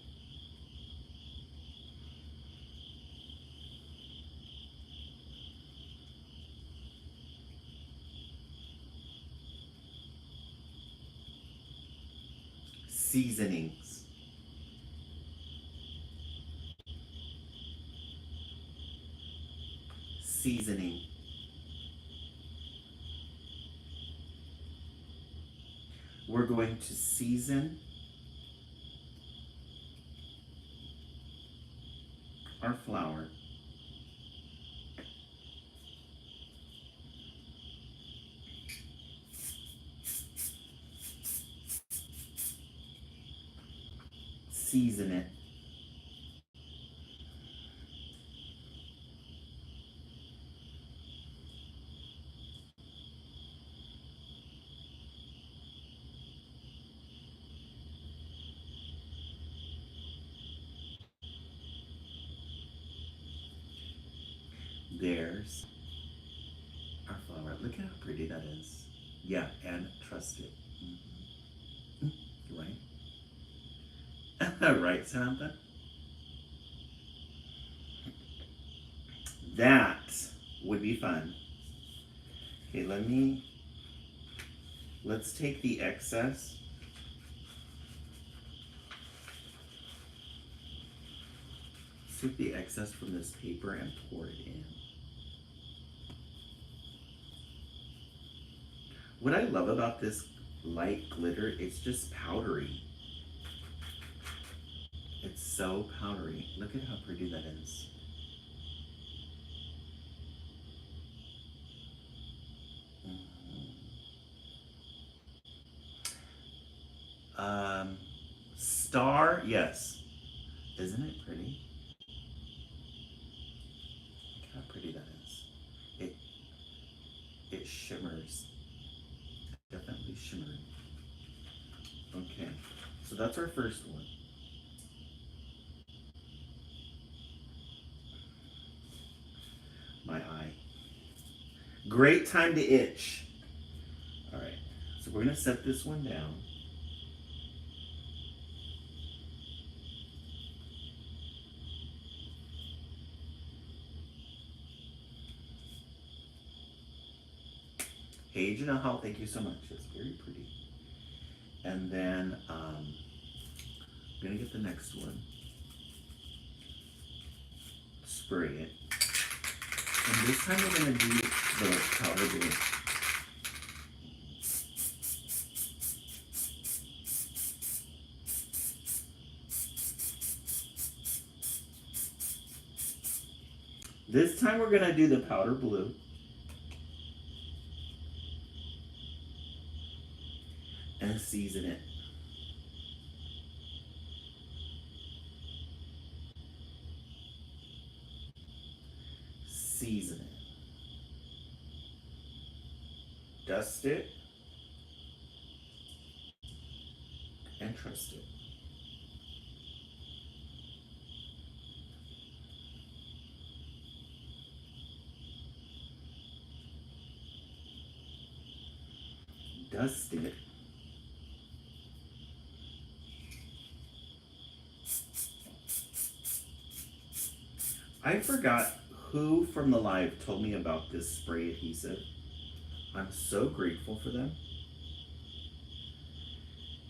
Seasonings. Seasoning. We're going to season our flour. Season it. There's our flower. Look at how pretty that is. Yeah, and trust it. Mm-hmm. Right? Right, Samantha? That would be fun. Okay, let's take the excess. Take the excess from this paper and pour it in. What I love about this light glitter, it's just powdery. It's so powdery. Look at how pretty that is. Star, yes. Isn't it pretty? Look how pretty that is. It shimmers. Definitely shimmering. Okay, so that's our first one. My eye. Great time to itch. All right, so we're gonna set this one down. Hey Janelle, thank you so much. It's very pretty. And then I'm gonna get the next one. Spray it. And this time we're gonna do the powder blue. This time we're gonna do the powder blue. And season it. Season it. Dust it. And trust it. Dust it. I forgot who from the live told me about this spray adhesive. I'm so grateful for them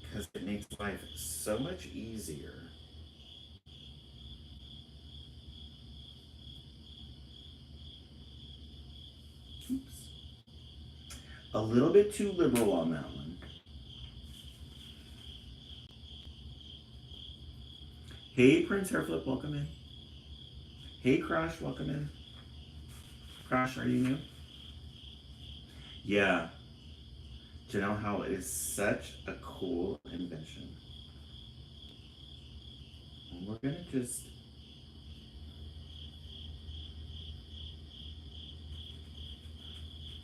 because it makes life so much easier. Oops. A little bit too liberal on that one. Hey, Prince Hairflip, welcome in. Hey, Crush, welcome in. Crush, are you new? Yeah. Janelle Howell is such a cool invention. And we're gonna just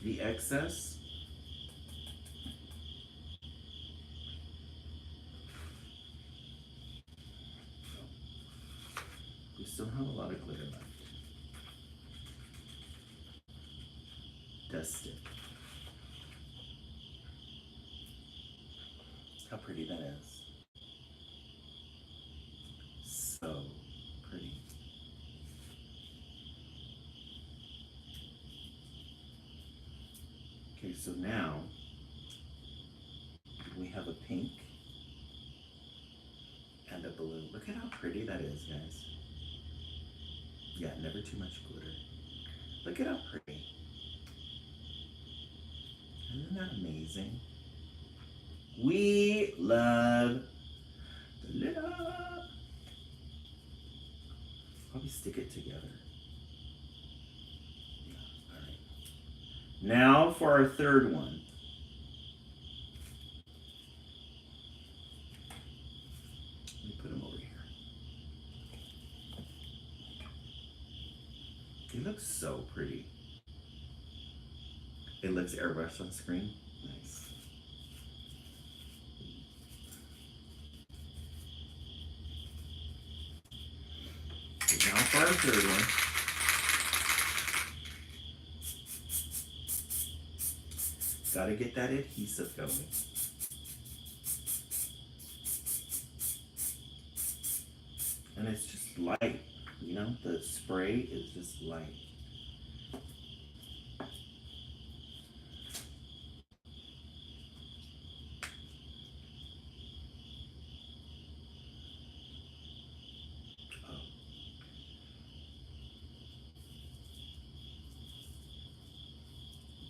the excess. We still have a lot of glitter left. Dust it. How pretty that is. So pretty. Okay, so now we have a pink and a blue. Look at how pretty that is, guys. Yeah, never too much glitter. Look at how pretty. Isn't that amazing? We love the glitter. Probably stick it together. Yeah, all right. Now for our third one. Let me put them over here. It looks so pretty. It looks airbrushed on screen. Nice. Okay, now for our third one. Gotta get that adhesive going. And it's just light, you know? The spray is just light.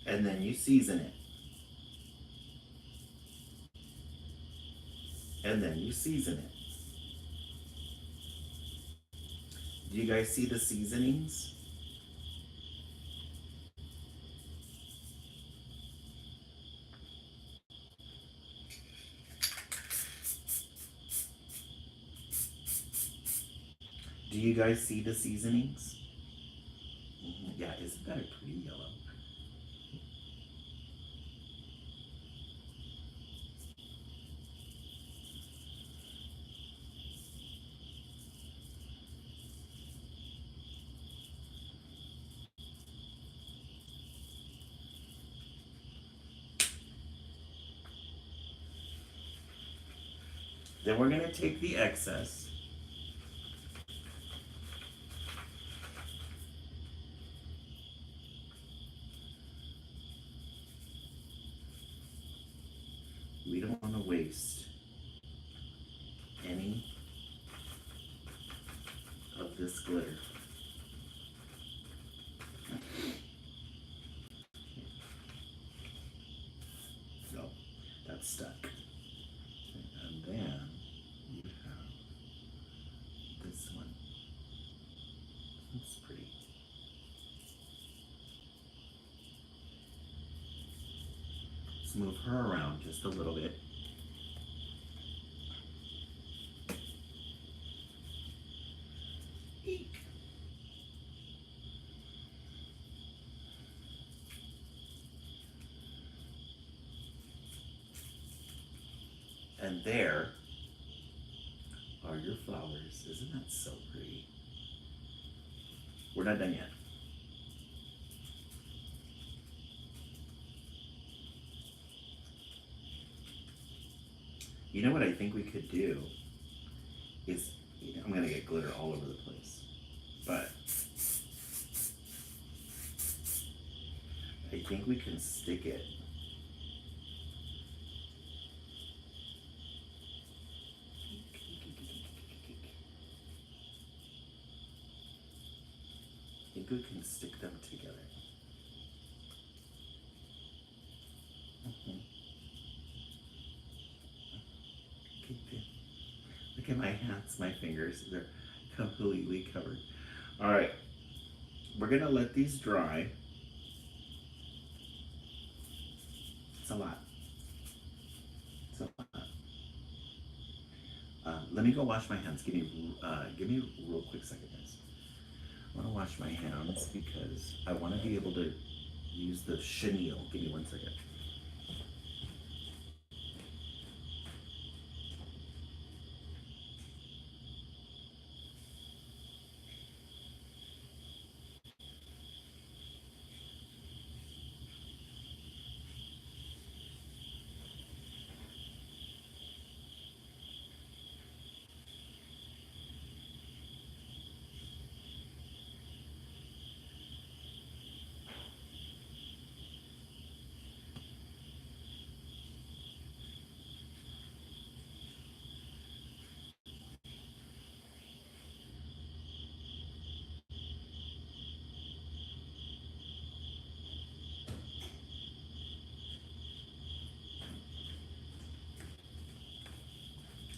And then you season it. And then you season it. Do you guys see the seasonings? Do you guys see the seasonings? Yeah, isn't that a pretty yellow? Then we're going to take the excess. We don't want to waste any of this glitter. No, that's stuck. And then you have this one. It's pretty. Let's move her around just a little bit. Eek. And there are your flowers. Isn't that so pretty? We're not done yet. You know what I think we could do is, I'm gonna get glitter all over the place, but I think we can stick it I think we can stick them together. Look at my hands, my fingers. They're completely covered. All right. We're going to let these dry. It's a lot. It's a lot. Let me go wash my hands. Give me a real quick second, guys. I want to wash my hands because I want to be able to use the chenille. Give me 1 second.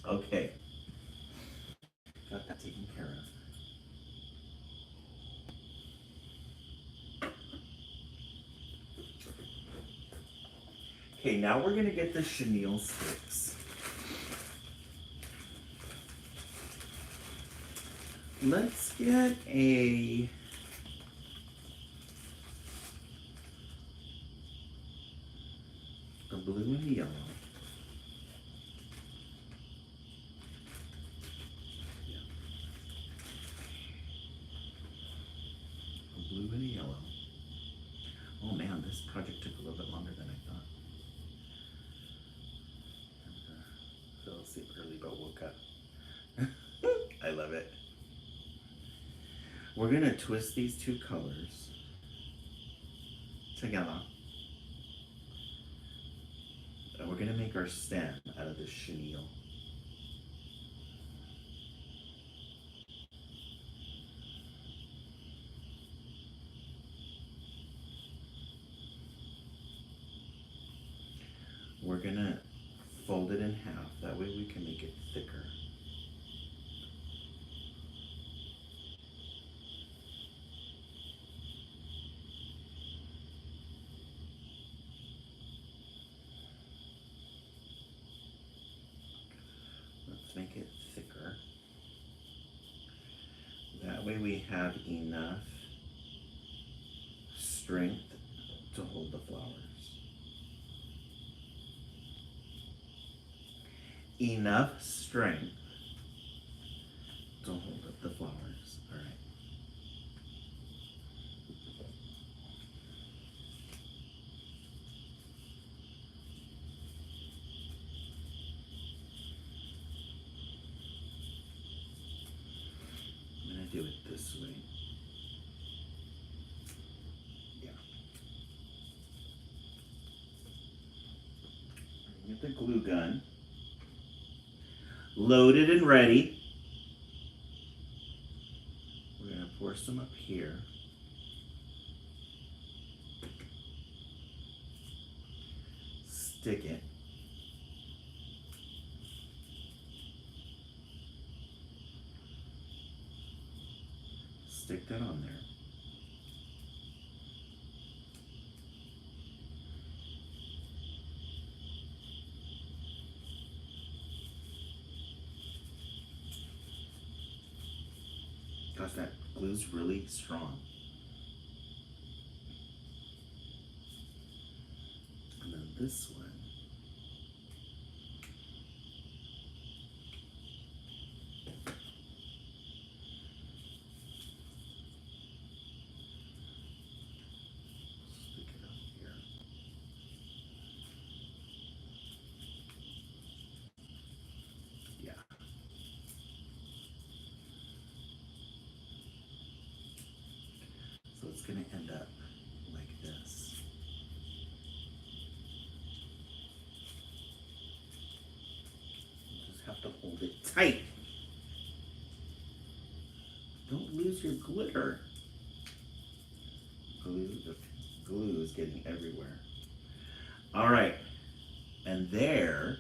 Okay. Got that taken care of. Okay, now we're going to get the chenille sticks. Let's get a blue and yellow. Yeah. A blue and a yellow. Oh man, this project took a little bit longer than I thought. Fell asleep early but woke up. I love it. We're going to twist these two colors together. And we're going to make our stem out of this chenille. We're going to fold it in half. That way we can make it thicker. Let's make it thicker. That way we have enough strength to hold the flowers. Enough strength to hold up the flowers. All right. I'm going to do it this way. Yeah. Get the glue gun. Loaded and ready. We're going to pour some up here. Stick it. Stick that on there. Gosh, that glue's really strong. And then this one. Stick it up here. Yeah. So it's going to end up like this. You just have to hold it tight. Don't lose your glitter. Glue is getting everywhere. All right. And there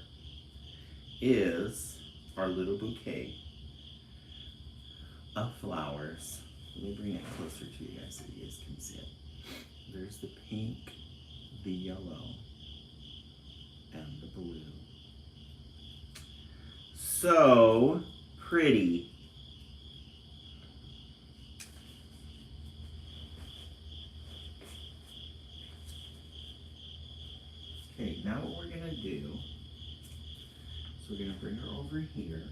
is our little bouquet of flowers. Let me bring it closer to you guys so you guys can see it. There's the pink, the yellow, and the blue. So pretty. Okay, now what we're gonna do, so we're gonna bring her over here.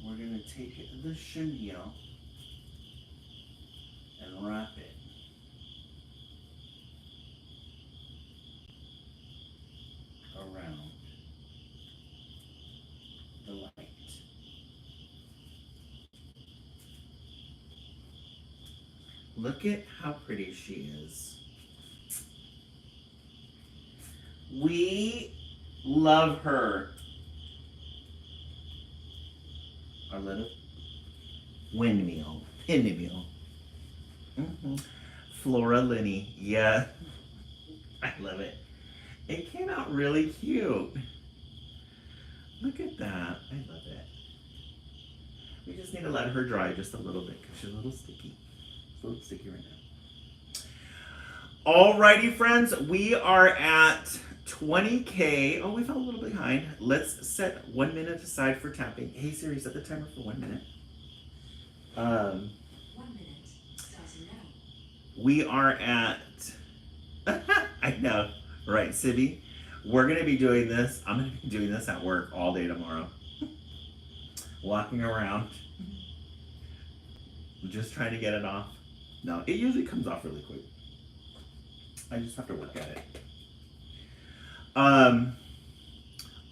We're gonna take the chenille and wrap it around the light. Look at how pretty she is. We love her. Our little windmill, pinwheel. Flora Linny, yeah. I love it. It came out really cute. Look at that, I love it. We just need to let her dry just a little bit because she's a little sticky. It's a little sticky right now. Alrighty, friends, we are at 20K. Oh, we fell a little behind. Let's set 1 minute aside for tapping. Hey Siri, set the timer for 1 minute. 1 minute starting now. We are at, I know, right, Sibby? We're gonna be doing this. I'm gonna be doing this at work all day tomorrow. Walking around, just trying to get it off. No, it usually comes off really quick. I just have to work at it.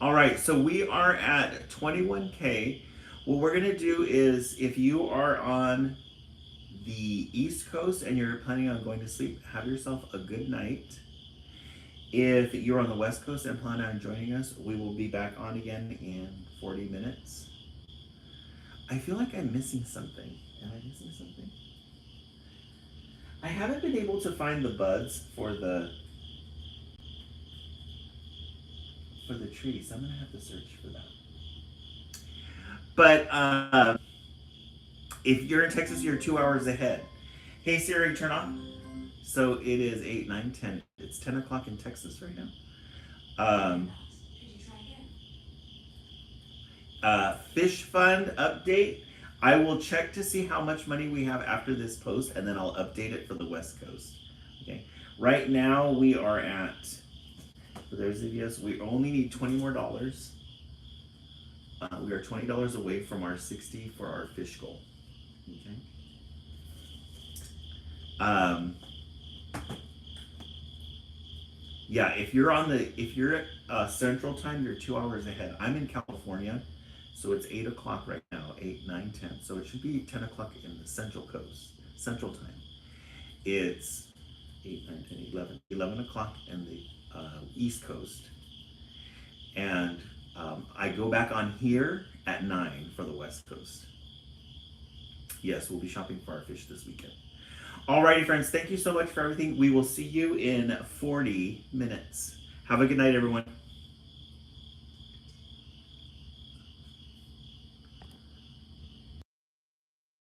All right, so we are at 21K. What we're gonna do is, if you are on the East Coast and you're planning on going to sleep, have yourself a good night. If you're on the West Coast and plan on joining us, we will be back on again in 40 minutes. I feel like I'm missing something. Am I missing something? I haven't been able to find the buds for the trees. I'm gonna have to search for that. But if you're in Texas, you're 2 hours ahead. Hey Siri, turn on. So it is 8, 9, 10. It's 10 o'clock in Texas right now. Could you try again? Fish fund update. I will check to see how much money we have after this post, and then I'll update it for the West Coast. Okay. Right now we are at, for those of you, we only need $20 more. We are $20 away from our 60 for our fish goal. Okay. Yeah, if you're Central Time, you're 2 hours ahead. I'm in California, so it's 8 o'clock right now, 8, 9, 10. So it should be 10 o'clock in the Central Coast, Central Time. It's 8, 9, 10, 11 o'clock in the East Coast. And I go back on here at 9 for the West Coast. Yes, we'll be shopping for our fish this weekend. Alrighty, friends, thank you so much for everything. We will see you in 40 minutes. Have a good night, everyone.